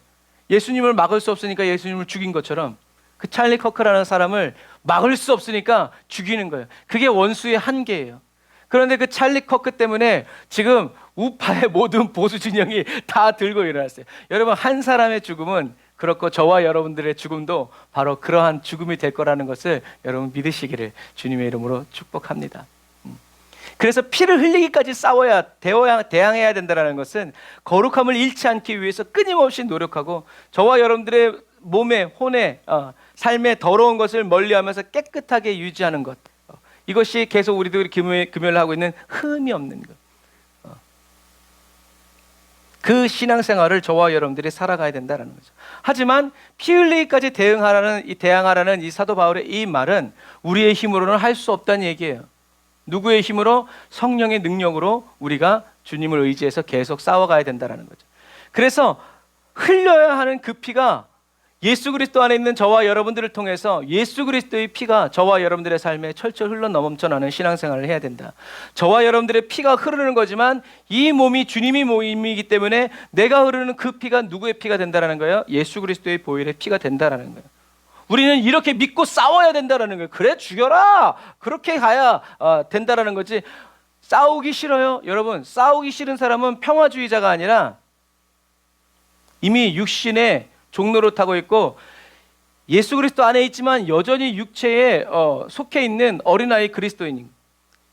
예수님을 막을 수 없으니까 예수님을 죽인 것처럼 그 찰리 커크라는 사람을 막을 수 없으니까 죽이는 거예요. 그게 원수의 한계예요. 그런데 그 찰리 커크 때문에 지금 우파의 모든 보수 진영이 다 들고 일어났어요. 여러분, 한 사람의 죽음은 그렇고 저와 여러분들의 죽음도 바로 그러한 죽음이 될 거라는 것을 여러분 믿으시기를 주님의 이름으로 축복합니다. 그래서 피를 흘리기까지 싸워야 대항해야 된다는 것은 거룩함을 잃지 않기 위해서 끊임없이 노력하고 저와 여러분들의 몸에 혼에 삶의 더러운 것을 멀리하면서 깨끗하게 유지하는 것, 이것이 계속 우리들이 금요일 하고 있는 흠이 없는 것. 그 신앙생활을 저와 여러분들이 살아가야 된다는 거죠. 하지만 피 흘리기까지 대항하라는 이 사도 바울의 이 말은 우리의 힘으로는 할 수 없다는 얘기예요. 누구의 힘으로? 성령의 능력으로 우리가 주님을 의지해서 계속 싸워가야 된다는 거죠. 그래서 흘려야 하는 그 피가 예수 그리스도 안에 있는 저와 여러분들을 통해서 예수 그리스도의 피가 저와 여러분들의 삶에 철철 흘러 넘쳐나는 신앙생활을 해야 된다. 저와 여러분들의 피가 흐르는 거지만 이 몸이 주님이 몸이기 때문에 내가 흐르는 그 피가 누구의 피가 된다라는 거예요? 예수 그리스도의 보혈의 피가 된다라는 거예요. 우리는 이렇게 믿고 싸워야 된다라는 거예요. 그래 죽여라. 그렇게 가야 된다라는 거지. 싸우기 싫어요? 여러분, 싸우기 싫은 사람은 평화주의자가 아니라 이미 육신의 종로를 타고 있고 예수 그리스도 안에 있지만 여전히 육체에 속해 있는 어린아이 그리스도인인.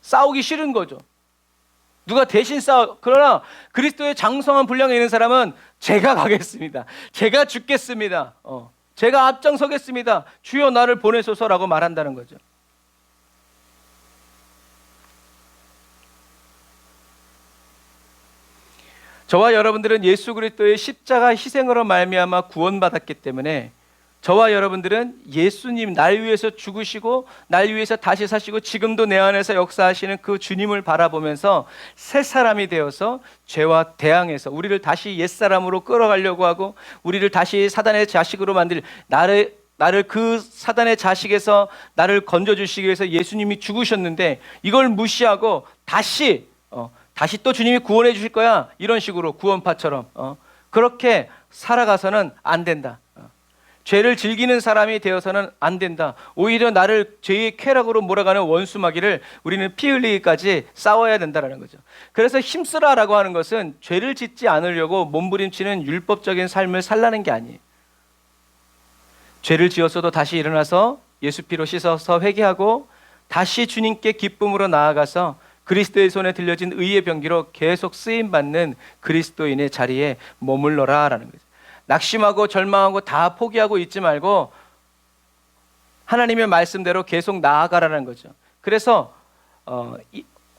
싸우기 싫은 거죠. 누가 대신 그러나 그리스도의 장성한 분량에 있는 사람은 제가 가겠습니다. 제가 죽겠습니다. 제가 앞장서겠습니다. 주여 나를 보내소서라고 말한다는 거죠. 저와 여러분들은 예수 그리스도의 십자가 희생으로 말미암아 구원받았기 때문에 저와 여러분들은 예수님 날 위해서 죽으시고 날 위해서 다시 사시고 지금도 내 안에서 역사하시는 그 주님을 바라보면서 새 사람이 되어서 죄와 대항해서 우리를 다시 옛사람으로 끌어가려고 하고 우리를 다시 사단의 자식으로 만들 나를 그 사단의 자식에서 나를 건져주시기 위해서 예수님이 죽으셨는데 이걸 무시하고 다시 또 주님이 구원해 주실 거야 이런 식으로 구원파처럼 그렇게 살아가서는 안 된다. 죄를 즐기는 사람이 되어서는 안 된다. 오히려 나를 죄의 쾌락으로 몰아가는 원수마귀를 우리는 피 흘리기까지 싸워야 된다는 거죠. 그래서 힘쓰라라고 하는 것은 죄를 짓지 않으려고 몸부림치는 율법적인 삶을 살라는 게 아니에요. 죄를 지었어도 다시 일어나서 예수 피로 씻어서 회개하고 다시 주님께 기쁨으로 나아가서 그리스도의 손에 들려진 의의 병기로 계속 쓰임받는 그리스도인의 자리에 머물러라라는 거죠. 낙심하고 절망하고 다 포기하고 있지 말고 하나님의 말씀대로 계속 나아가라는 거죠. 그래서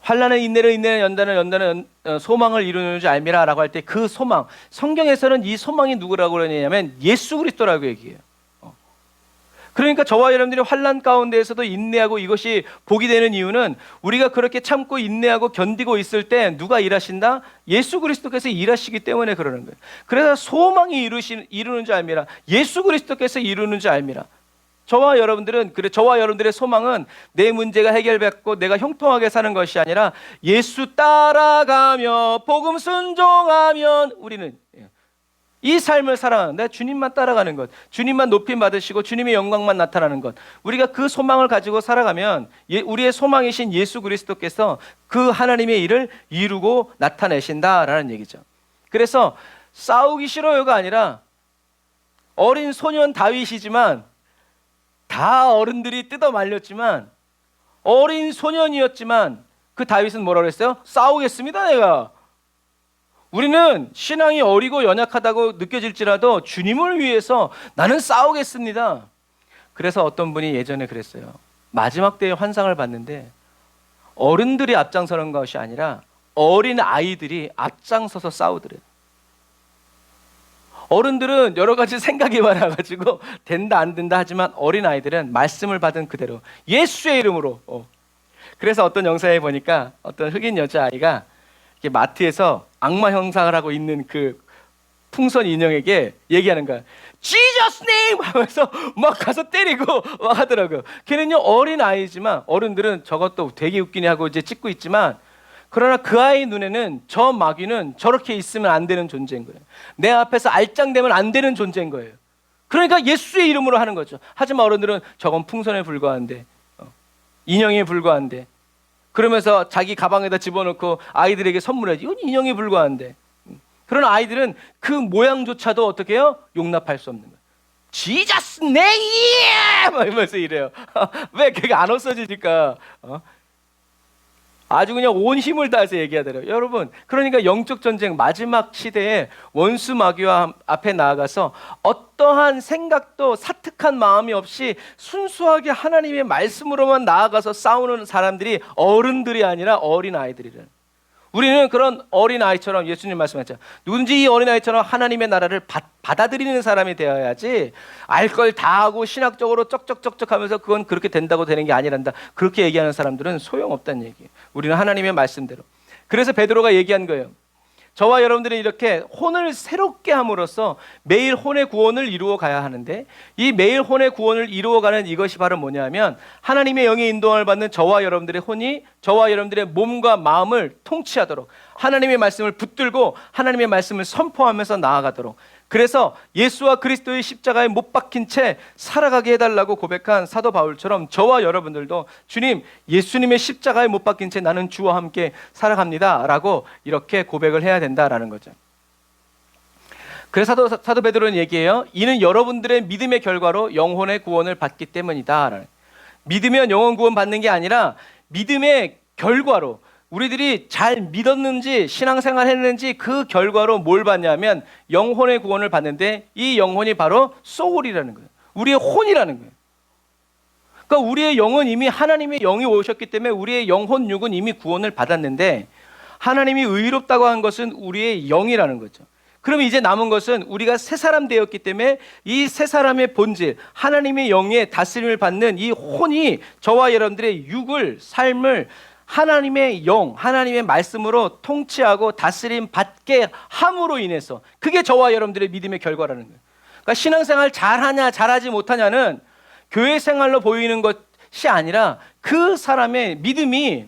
환난은 인내를 연단은 소망을 이루는 줄 알미라라고 할 때 그 소망, 성경에서는 이 소망이 누구라고 그러냐면 예수 그리스도라고 얘기해요. 그러니까 저와 여러분들이 환난 가운데에서도 인내하고 이것이 복이 되는 이유는 우리가 그렇게 참고 인내하고 견디고 있을 때 누가 일하신다? 예수 그리스도께서 일하시기 때문에 그러는 거예요. 그래서 소망이 이루는 줄 알미라. 예수 그리스도께서 이루는 줄 알미라. 저와 여러분들의 소망은 내 문제가 해결받고 내가 형통하게 사는 것이 아니라 예수 따라가며 복음 순종하면 우리는 이 삶을 살아가는데 주님만 따라가는 것, 주님만 높임 받으시고 주님의 영광만 나타나는 것, 우리가 그 소망을 가지고 살아가면 우리의 소망이신 예수 그리스도께서 그 하나님의 일을 이루고 나타내신다라는 얘기죠. 그래서 싸우기 싫어요가 아니라 어린 소년 다윗이지만 다 어른들이 뜯어 말렸지만 어린 소년이었지만 그 다윗은 뭐라고 했어요? 싸우겠습니다 내가. 우리는 신앙이 어리고 연약하다고 느껴질지라도 주님을 위해서 나는 싸우겠습니다. 그래서 어떤 분이 예전에 그랬어요. 마지막 때의 환상을 봤는데 어른들이 앞장서는 것이 아니라 어린 아이들이 앞장서서 싸우더래요. 어른들은 여러 가지 생각이 많아가지고 된다 안 된다 하지만 어린 아이들은 말씀을 받은 그대로 예수의 이름으로. 그래서 어떤 영상에 보니까 어떤 흑인 여자아이가 마트에서 악마 형상을 하고 있는 그 풍선 인형에게 얘기하는 거야. Jesus name 하면서 막 가서 때리고 막 하더라고요. 걔는요 어린 아이지만 어른들은 저것도 되게 웃기네 하고 이제 찍고 있지만 그러나 그 아이 눈에는 저 마귀는 저렇게 있으면 안 되는 존재인 거예요. 내 앞에서 알짱되면 안 되는 존재인 거예요. 그러니까 예수의 이름으로 하는 거죠. 하지만 어른들은 저건 풍선에 불과한데 인형에 불과한데 그러면서 자기 가방에다 집어넣고 아이들에게 선물하지. 이건 인형에 불과한데. 그러나 아이들은 그 모양조차도 어떻게 해요? 용납할 수 없는 거예요. 지저스 네임! 막 이러면서 이래요. 왜 그게 안 없어지니까. 아주 그냥 온 힘을 다해서 얘기하더라고요. 여러분, 그러니까 영적 전쟁 마지막 시대에 원수 마귀와 앞에 나아가서 어떠한 생각도 사특한 마음이 없이 순수하게 하나님의 말씀으로만 나아가서 싸우는 사람들이 어른들이 아니라 어린 아이들이라는. 우리는 그런 어린아이처럼 예수님 말씀하셨죠. 누군지 이 어린아이처럼 하나님의 나라를 받아들이는 사람이 되어야지 알 걸 다 하고 신학적으로 쩍쩍쩍쩍 하면서 그건 그렇게 된다고 되는 게 아니란다. 그렇게 얘기하는 사람들은 소용없다는 얘기예요. 우리는 하나님의 말씀대로. 그래서 베드로가 얘기한 거예요. 저와 여러분들이 이렇게 혼을 새롭게 함으로써 매일 혼의 구원을 이루어 가야 하는데, 이 매일 혼의 구원을 이루어가는 이것이 바로 뭐냐면 하나님의 영의 인도함을 받는 저와 여러분들의 혼이 저와 여러분들의 몸과 마음을 통치하도록, 하나님의 말씀을 붙들고 하나님의 말씀을 선포하면서 나아가도록, 그래서 예수와 그리스도의 십자가에 못 박힌 채 살아가게 해달라고 고백한 사도 바울처럼 저와 여러분들도 주님, 예수님의 십자가에 못 박힌 채 나는 주와 함께 살아갑니다 라고 이렇게 고백을 해야 된다라는 거죠. 그래서 사도 베드로는 얘기해요. 이는 여러분들의 믿음의 결과로 영혼의 구원을 받기 때문이다. 믿으면 영혼 구원 받는 게 아니라 믿음의 결과로, 우리들이 잘 믿었는지 신앙생활 했는지 그 결과로 뭘 받냐면 영혼의 구원을 받는데, 이 영혼이 바로 소울이라는 거예요. 우리의 혼이라는 거예요. 그러니까 우리의 영은 이미 하나님의 영이 오셨기 때문에 우리의 영혼 육은 이미 구원을 받았는데, 하나님이 의롭다고 한 것은 우리의 영이라는 거죠. 그럼 이제 남은 것은 우리가 새 사람 되었기 때문에 이 새 사람의 본질, 하나님의 영의 다스림을 받는 이 혼이 저와 여러분들의 육을, 삶을 하나님의 영, 하나님의 말씀으로 통치하고 다스림 받게 함으로 인해서, 그게 저와 여러분들의 믿음의 결과라는 거예요. 그러니까 신앙생활 잘하냐 잘하지 못하냐는 교회 생활로 보이는 것이 아니라 그 사람의 믿음이,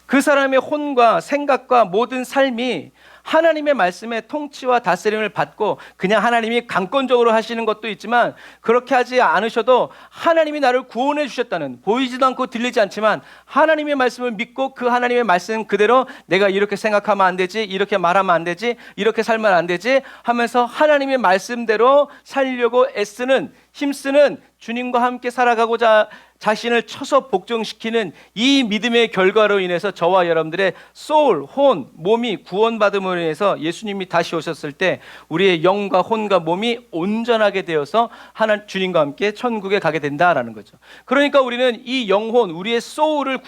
그 사람의 혼과 생각과 모든 삶이 하나님의 말씀의 통치와 다스림을 받고, 그냥 하나님이 강권적으로 하시는 것도 있지만 그렇게 하지 않으셔도 하나님이 나를 구원해 주셨다는, 보이지도 않고 들리지 않지만 하나님의 말씀을 믿고 그 하나님의 말씀 그대로 내가 이렇게 생각하면 안 되지, 이렇게 말하면 안 되지, 이렇게 살면 안 되지 하면서 하나님의 말씀대로 살려고 애쓰는, 힘쓰는, 주님과 함께 살아가고자 자신을 쳐서 복종시키는 이 믿음의 결과로 인해서 저와 여러분들의 소울, 혼, 몸이 구원받음으로 인해서 예수님이 다시 오셨을 때 우리의 영과 혼과 몸이 온전하게 되어서 주님과 함께 천국에 가게 된다라는 거죠. 그러니까 우리는 이 영혼, 우리의 소울을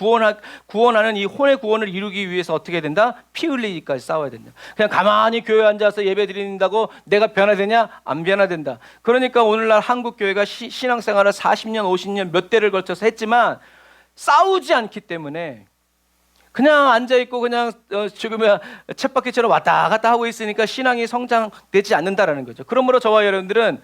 구원하는 이 혼의 구원을 이루기 위해서 어떻게 된다? 피 흘리기까지 싸워야 된다. 그냥 가만히 교회에 앉아서 예배 드린다고 내가 변화되냐? 안 변화된다. 그러니까 오늘날 한국 교회가 신앙생활을 40년, 50년 몇 대를 걸쳐서 했지만 싸우지 않기 때문에 그냥 앉아있고 그냥 지금 쳇바퀴처럼 왔다 갔다 하고 있으니까 신앙이 성장되지 않는다라는 거죠. 그러므로 저와 여러분들은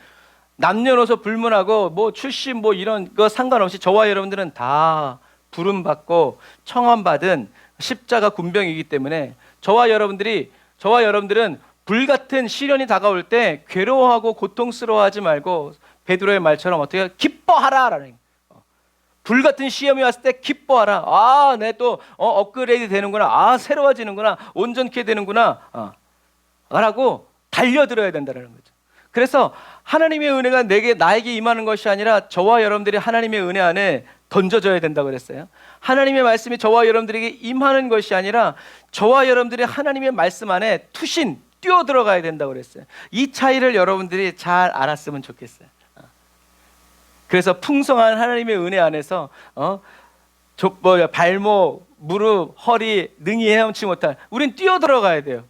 남녀노소 불문하고 뭐 출신 뭐 이런 거 상관없이 저와 여러분들은 다 부름받고 청함받은 십자가 군병이기 때문에 저와 여러분들은 불같은 시련이 다가올 때 괴로워하고 고통스러워하지 말고 베드로의 말처럼 어떻게 기뻐하라라는, 불같은 시험이 왔을 때 기뻐하라. 아, 내 또 업그레이드 되는구나. 아, 새로워지는구나. 온전케 되는구나. 라고 달려들어야 된다는 거죠. 그래서 하나님의 은혜가 나에게 임하는 것이 아니라 저와 여러분들이 하나님의 은혜 안에 던져져야 된다고 그랬어요. 하나님의 말씀이 저와 여러분들에게 임하는 것이 아니라 저와 여러분들이 하나님의 말씀 안에 투신, 뛰어 들어가야 된다고 그랬어요. 이 차이를 여러분들이 잘 알았으면 좋겠어요. 그래서 풍성한 하나님의 은혜 안에서 발목, 무릎, 허리 능히 헤엄치 못할, 우린 뛰어 들어가야 돼요.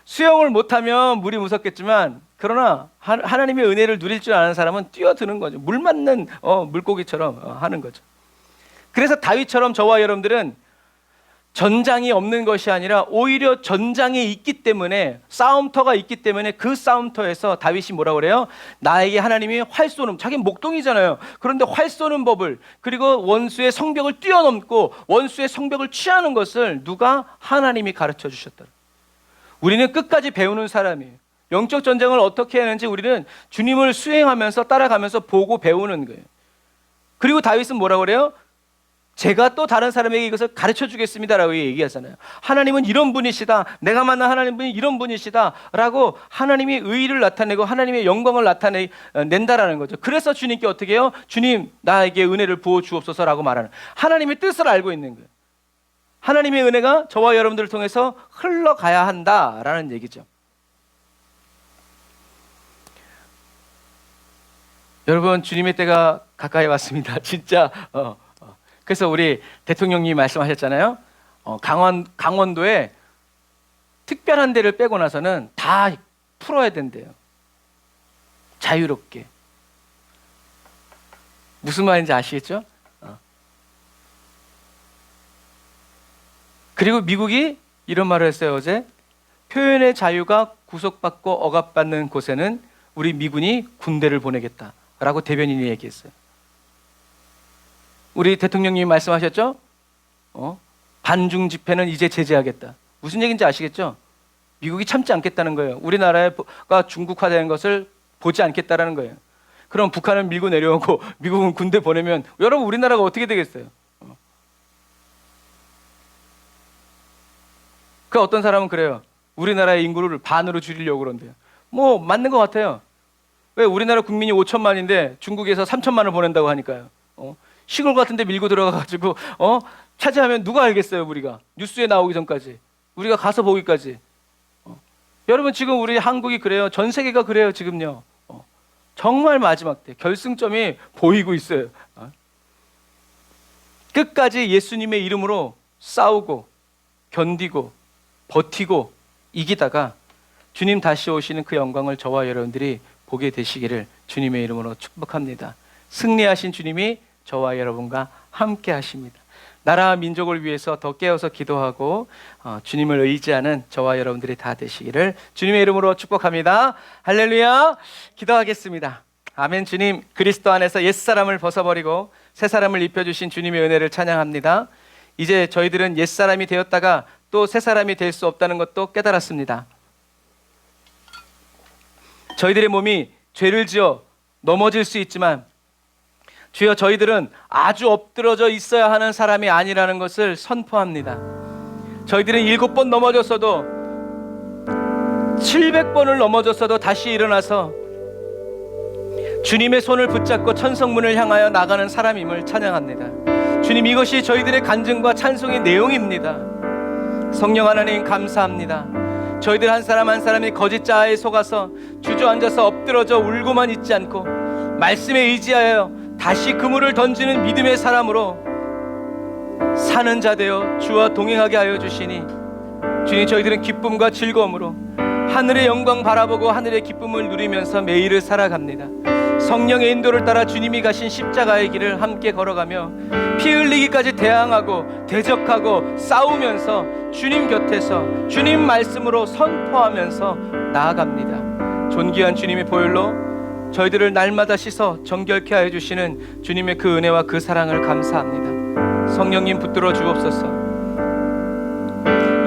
수영을 못하면 물이 무섭겠지만 그러나 하나님의 은혜를 누릴 줄 아는 사람은 뛰어드는 거죠. 물 맞는 물고기처럼 하는 거죠. 그래서 다윗처럼 저와 여러분들은 전장이 없는 것이 아니라 오히려 전장이 있기 때문에, 싸움터가 있기 때문에 그 싸움터에서 다윗이 뭐라고 그래요? 나에게 하나님이 활 쏘는, 자기 목동이잖아요. 그런데 활 쏘는 법을, 그리고 원수의 성벽을 뛰어넘고 원수의 성벽을 취하는 것을 누가? 하나님이 가르쳐 주셨다. 우리는 끝까지 배우는 사람이에요. 영적 전쟁을 어떻게 하는지 우리는 주님을 수행하면서 따라가면서 보고 배우는 거예요. 그리고 다윗은 뭐라고 그래요? 제가 또 다른 사람에게 이것을 가르쳐 주겠습니다라고 얘기하잖아요. 하나님은 이런 분이시다, 내가 만난 하나님은 이런 분이시다 라고 하나님의 의의를 나타내고 하나님의 영광을 나타낸다라는 거죠. 그래서 주님께 어떻게 해요? 주님, 나에게 은혜를 부어 주옵소서라고 말하는, 하나님의 뜻을 알고 있는 거예요. 하나님의 은혜가 저와 여러분들을 통해서 흘러가야 한다라는 얘기죠. 여러분, 주님의 때가 가까이 왔습니다. 진짜 그래서 우리 대통령님이 말씀하셨잖아요. 강원도에 특별한 데를 빼고 나서는 다 풀어야 된대요. 자유롭게. 무슨 말인지 아시겠죠? 그리고 미국이 이런 말을 했어요 어제. 표현의 자유가 구속받고 억압받는 곳에는 우리 미군이 군대를 보내겠다라고 대변인이 얘기했어요. 우리 대통령님이 말씀하셨죠? 반중 집회는 이제 제재하겠다. 무슨 얘기인지 아시겠죠? 미국이 참지 않겠다는 거예요. 우리나라가 중국화되는 것을 보지 않겠다라는 거예요. 그럼 북한은 밀고 내려오고 미국은 군대 보내면 여러분 우리나라가 어떻게 되겠어요? 그 어떤 사람은 그래요. 우리나라의 인구를 반으로 줄이려고 그런대요. 뭐 맞는 것 같아요. 왜 우리나라 국민이 5천만인데 중국에서 3천만을 보낸다고 하니까요. 시골 같은 데 밀고 들어가가지고 차지하면 누가 알겠어요. 우리가 뉴스에 나오기 전까지 우리가 가서 보기까지. 여러분 지금 우리 한국이 그래요. 전 세계가 그래요. 지금요. 정말 마지막 때 결승점이 보이고 있어요. 끝까지 예수님의 이름으로 싸우고 견디고 버티고 이기다가 주님 다시 오시는 그 영광을 저와 여러분들이 보게 되시기를 주님의 이름으로 축복합니다. 승리하신 주님이 저와 여러분과 함께 하십니다. 나라와 민족을 위해서 더 깨어서 기도하고 주님을 의지하는 저와 여러분들이 다 되시기를 주님의 이름으로 축복합니다. 할렐루야. 기도하겠습니다. 아멘. 주님, 그리스도 안에서 옛사람을 벗어버리고 새사람을 입혀주신 주님의 은혜를 찬양합니다. 이제 저희들은 옛사람이 되었다가 또 새사람이 될 수 없다는 것도 깨달았습니다. 저희들의 몸이 죄를 지어 넘어질 수 있지만 주여 저희들은 아주 엎드러져 있어야 하는 사람이 아니라는 것을 선포합니다. 저희들은 7번 넘어졌어도 700번을 넘어졌어도 다시 일어나서 주님의 손을 붙잡고 천성문을 향하여 나가는 사람임을 찬양합니다. 주님, 이것이 저희들의 간증과 찬송의 내용입니다. 성령 하나님 감사합니다. 저희들 한 사람 한 사람이 거짓 자아에 속아서 주저앉아서 엎드러져 울고만 있지 않고 말씀에 의지하여 다시 그물을 던지는 믿음의 사람으로 사는 자 되어 주와 동행하게 하여 주시니 주님, 저희들은 기쁨과 즐거움으로 하늘의 영광 바라보고 하늘의 기쁨을 누리면서 매일을 살아갑니다. 성령의 인도를 따라 주님이 가신 십자가의 길을 함께 걸어가며 피 흘리기까지 대항하고 대적하고 싸우면서 주님 곁에서 주님 말씀으로 선포하면서 나아갑니다. 존귀한 주님의 보혈로 저희들을 날마다 씻어 정결케 하여 주시는 주님의 그 은혜와 그 사랑을 감사합니다. 성령님 붙들어 주옵소서.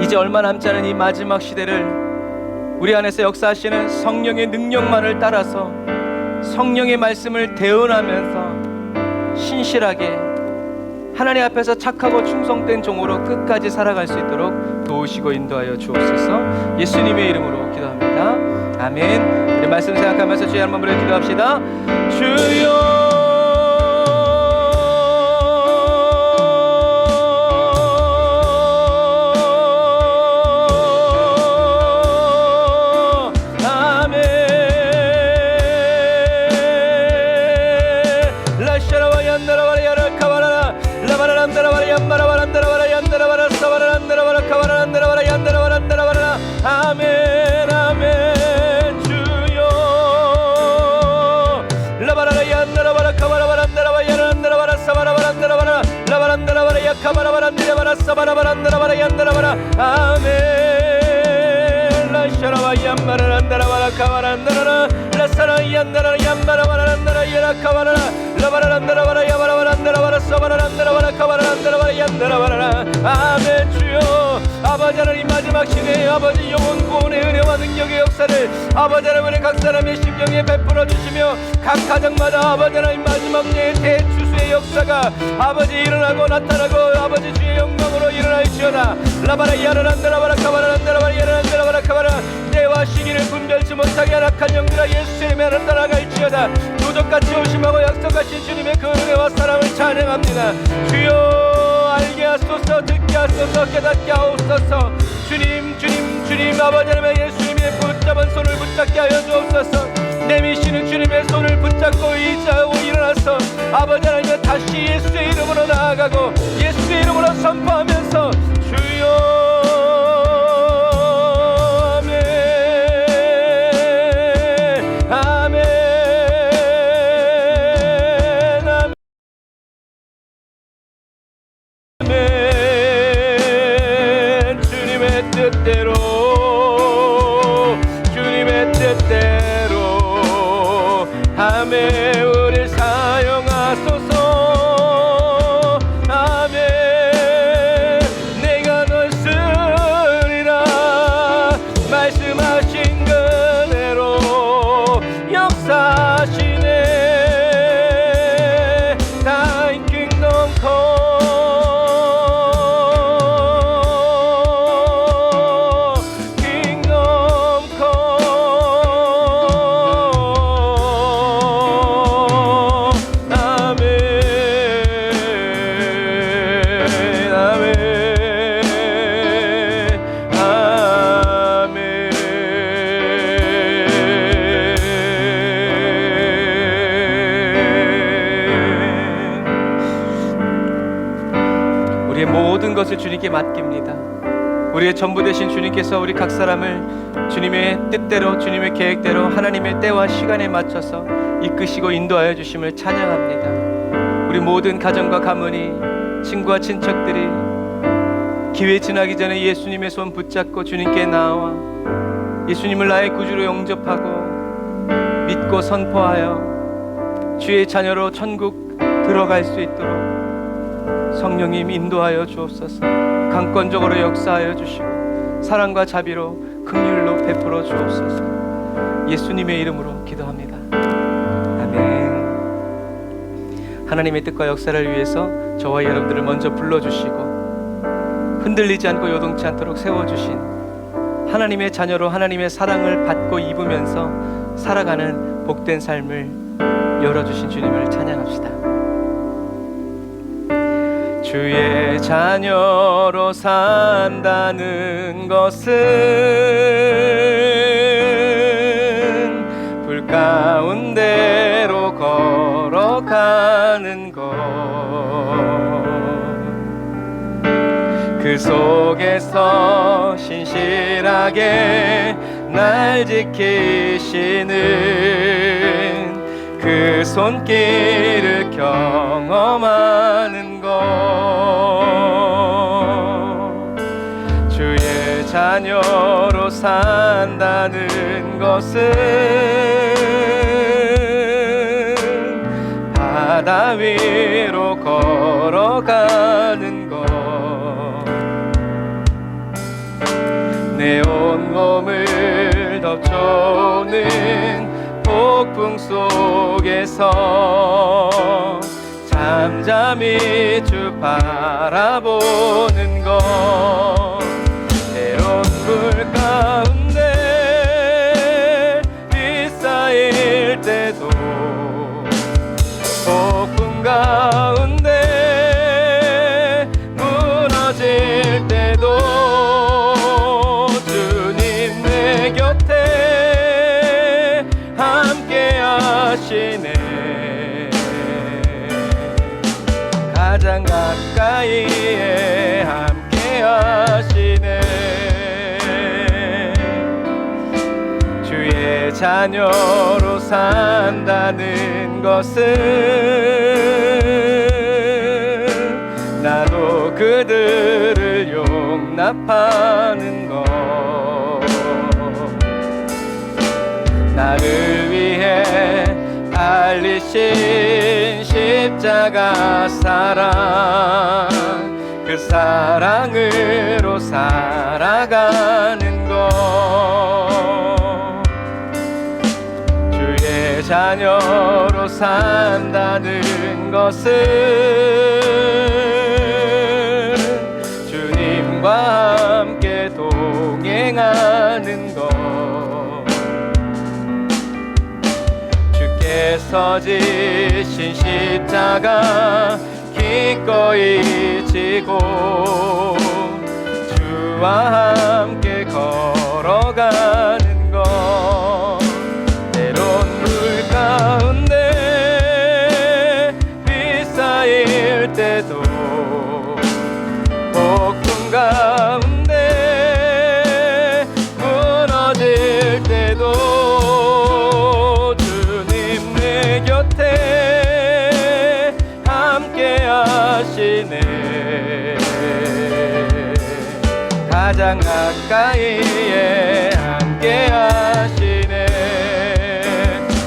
이제 얼마 남지 않은 이 마지막 시대를 우리 안에서 역사하시는 성령의 능력만을 따라서 성령의 말씀을 대언하면서 신실하게 하나님 앞에서 착하고 충성된 종으로 끝까지 살아갈 수 있도록 도우시고 인도하여 주옵소서. 예수님의 이름으로 기도합니다. 아멘. 우리 말씀 생각하면서 주의 한번 부르짖어 기도합시다. 주여 아멘 아멘 주여 라바라라 얀나라바라 카바라바란다라바 야란다라바라 사바라바란다라바라 라바란다라바라 야카바라바란다라바라 사바라바란다라바라 얀나라바라 아멘 라샤라바 얀마라란다라바라 카바란다라라 라사라 얀나라 얀마라바란다라 야라카바라라 라바라란다라바라 야바라바란다라바라 사바라란다라바라 카바라란다라바라 얀나라바라 아멘 주여 아버지 하나님 마지막 시대에 아버지 영혼 구원의 은혜와 능력의 역사를 아버지 하나님의 각 사람의 심령에 베풀어 주시며 각 가정마다 아버지 하나님 마지막 때의 대추수의 역사가 아버지 일어나고 나타나고 아버지 주의 영광으로 일어날지어다. 라바라 야라란다라바라 카바라란다라바라 야라란다라바라 카바라 때와 시기를 분별치 못하게 하락한 영들아 예수의 매를 따라갈지어다. 도적같이 오심하고 약속하신 주님의 그 은혜와 사랑을 찬양합니다. 주여 알게 하소서, 듣게 하소서, 깨닫게 하옵소서. 주님 주님 주님 아버지 하나님 예수님의 붙잡은 손을 붙잡게 하여 주옵소서. 내미시는 주님의 손을 붙잡고 의지하고 일어나서 아버지 하나님 다시 예수의 이름으로 나아가고 예수의 이름으로 선포하면서 주여 아멘. 우릴 사용하소서. 아멘. 내가 널 쓰리라. 말씀하신 그대로 역사하시네. Thine kingdom come. 우리의 모든 것을 주님께 맡깁니다. 우리의 전부 되신 주님께서 우리 각 사람을 주님의 뜻대로, 주님의 계획대로, 하나님의 때와 시간에 맞춰서 이끄시고 인도하여 주심을 찬양합니다. 우리 모든 가정과 가문이, 친구와 친척들이 기회 지나기 전에 예수님의 손 붙잡고 주님께 나와 예수님을 나의 구주로 영접하고 믿고 선포하여 주의 자녀로 천국 들어갈 수 있도록 성령님 인도하여 주옵소서. 강권적으로 역사하여 주시고 사랑과 자비로 긍휼로 베풀어 주옵소서. 예수님의 이름으로 기도합니다. 아멘. 하나님의 뜻과 역사를 위해서 저와 여러분들을 먼저 불러주시고 흔들리지 않고 요동치 않도록 세워주신 하나님의 자녀로 하나님의 사랑을 받고 입으면서 살아가는 복된 삶을 열어주신 주님을 찬양합시다. 주의 자녀로 산다는 것은 불 가운데로 걸어가는 것, 그 속에서 신실하게 날 지키시는 그 손길을 경험하는 것, 주의 자녀로 산다는 것은 바다 위로 걸어가는 것, 내 온몸을 덮쳐오는 폭풍 속에서 잠잠히 주 바라보는 것, 때론 불 가운데 빗싸일 때도 폭풍 가운데 무너질 때도 주님 내 곁에 함께 하시네. 가장 가까이에 함께 하시네. 주의 자녀로 산다는 것은 나도 그들을 용납하는 것, 나를 위해 달리신 십자가 사랑, 그 사랑으로 살아가는 것, 주의 자녀로 산다는 것은 주님과 함께 동행하는 것, 주께서 지신 십자가 기꺼이 지고 주와 함께 걸어가는 것, 때론 물 가운데 빗싸일 때도 폭풍 가운데 무너질 때도 주님 내 곁에 함께 하시네. 가장 가까이에 함께 하시네.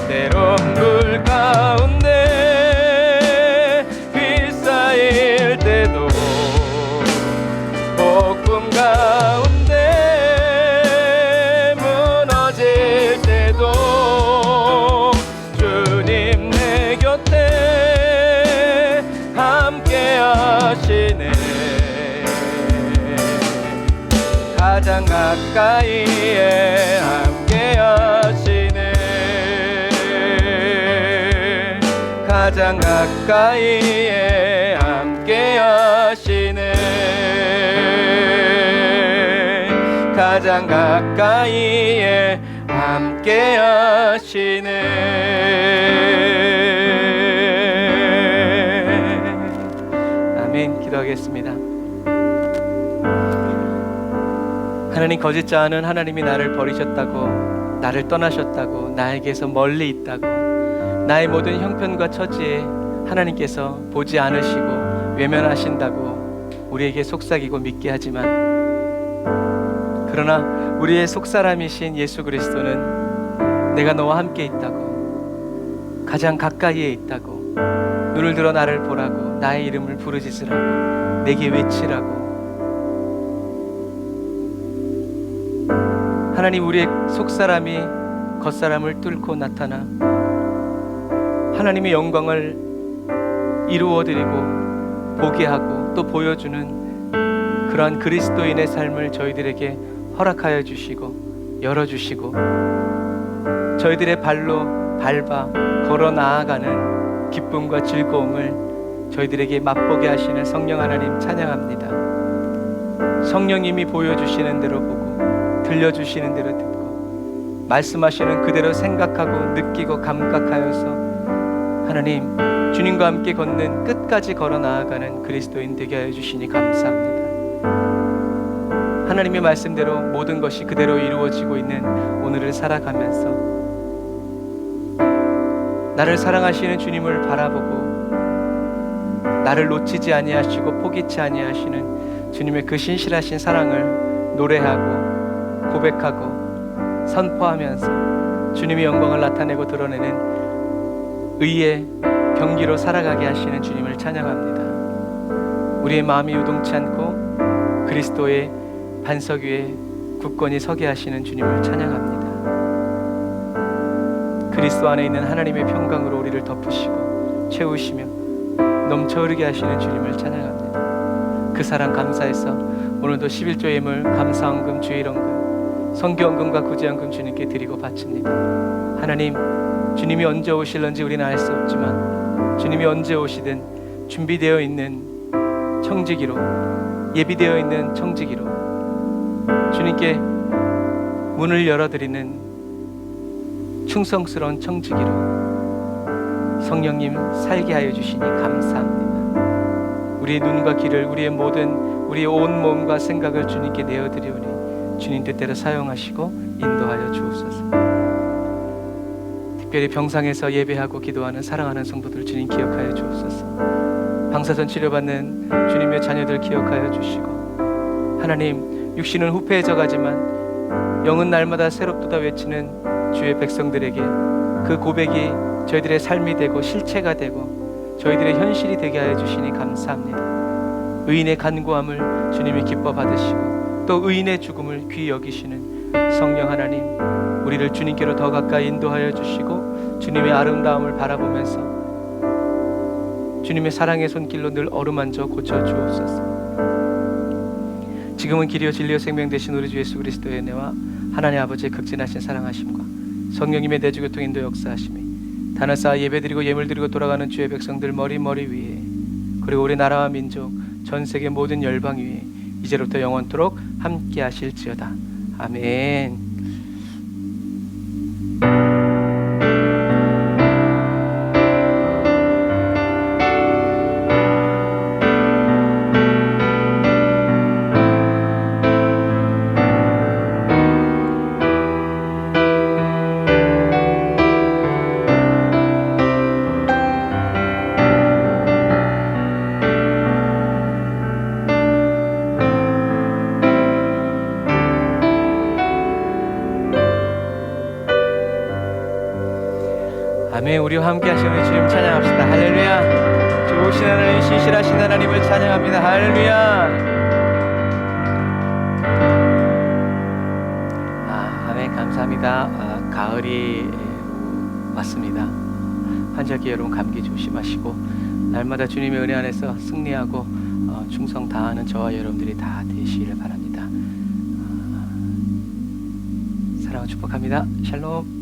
때론 불 가운데 가까이에 함께 하시네. 가장 가까이에 함께 하시네. 가장 가까이에 함께 하시네. 아멘. 기도하겠습니다. 하나님, 거짓자는 하나님이 나를 버리셨다고, 나를 떠나셨다고, 나에게서 멀리 있다고, 나의 모든 형편과 처지에 하나님께서 보지 않으시고 외면하신다고 우리에게 속삭이고 믿게 하지만, 그러나 우리의 속사람이신 예수 그리스도는 내가 너와 함께 있다고, 가장 가까이에 있다고, 눈을 들어 나를 보라고, 나의 이름을 부르짖으라고, 내게 외치라고. 하나님, 우리의 속사람이 겉사람을 뚫고 나타나 하나님의 영광을 이루어드리고 보게 하고 또 보여주는 그러한 그리스도인의 삶을 저희들에게 허락하여 주시고 열어주시고, 저희들의 발로 밟아 걸어 나아가는 기쁨과 즐거움을 저희들에게 맛보게 하시는 성령 하나님 찬양합니다. 성령님이 보여주시는 대로 보고 들려주시는 대로 듣고 말씀하시는 그대로 생각하고 느끼고 감각하여서 하나님, 주님과 함께 걷는 끝까지 걸어 나아가는 그리스도인 되게 하여 주시니 감사합니다. 하나님의 말씀대로 모든 것이 그대로 이루어지고 있는 오늘을 살아가면서 나를 사랑하시는 주님을 바라보고 나를 놓치지 아니하시고 포기치 아니하시는 주님의 그 신실하신 사랑을 노래하고 고백하고 선포하면서 주님의 영광을 나타내고 드러내는 의의 경기로 살아가게 하시는 주님을 찬양합니다. 우리의 마음이 요동치 않고 그리스도의 반석 위에 굳건히 서게 하시는 주님을 찬양합니다. 그리스도 안에 있는 하나님의 평강으로 우리를 덮으시고 채우시며 넘쳐 흐르게 하시는 주님을 찬양합니다. 그 사랑 감사해서 오늘도 11조 예물, 감사헌금, 주일헌금, 성교헌금과 구제헌금 주님께 드리고 바칩니다. 하나님, 주님이 언제 오실런지 우리는 알 수 없지만 주님이 언제 오시든 준비되어 있는 청지기로, 예비되어 있는 청지기로 주님께 문을 열어드리는 충성스러운 청지기로 성령님 살게 하여 주시니 감사합니다. 우리의 눈과 귀를, 우리의 온 몸과 생각을 주님께 내어드리오니 주님 뜻대로 사용하시고 인도하여 주옵소서. 특별히 병상에서 예배하고 기도하는 사랑하는 성도들 주님 기억하여 주옵소서. 방사선 치료받는 주님의 자녀들 기억하여 주시고, 하나님, 육신은 후패해져 가지만 영은 날마다 새롭도다 외치는 주의 백성들에게 그 고백이 저희들의 삶이 되고 실체가 되고 저희들의 현실이 되게 하여 주시니 감사합니다. 의인의 간구함을 주님이 기뻐 받으시고 또 의인의 죽음을 귀히 여기시는 성령 하나님, 우리를 주님께로 더 가까이 인도하여 주시고 주님의 아름다움을 바라보면서 주님의 사랑의 손길로 늘 어루만져 고쳐 주옵소서. 지금은 길이요 진리요 생명 되신 우리 주 예수 그리스도의 은혜와 하나님 아버지의 극진하신 사랑하심과 성령님의 내주교통 인도 역사하심이 단을 쌓아 예배드리고 예물드리고 돌아가는 주의 백성들 머리 위에, 그리고 우리 나라와 민족 전 세계 모든 열방 위에 이제로부터 영원토록 함께 하실지어다. 아멘. 아멘. 우리와 함께 하시는 주님 찬양합시다. 할렐루야. 좋으신 하나님, 신실하신 하나님을 찬양합니다. 할렐루야. 아멘. 감사합니다. 가을이 왔습니다. 환절기 여러분 감기 조심하시고 날마다 주님의 은혜 안에서 승리하고 충성 다하는 저와 여러분들이 다 되시기를 바랍니다. 사랑을 축복합니다. 샬롬.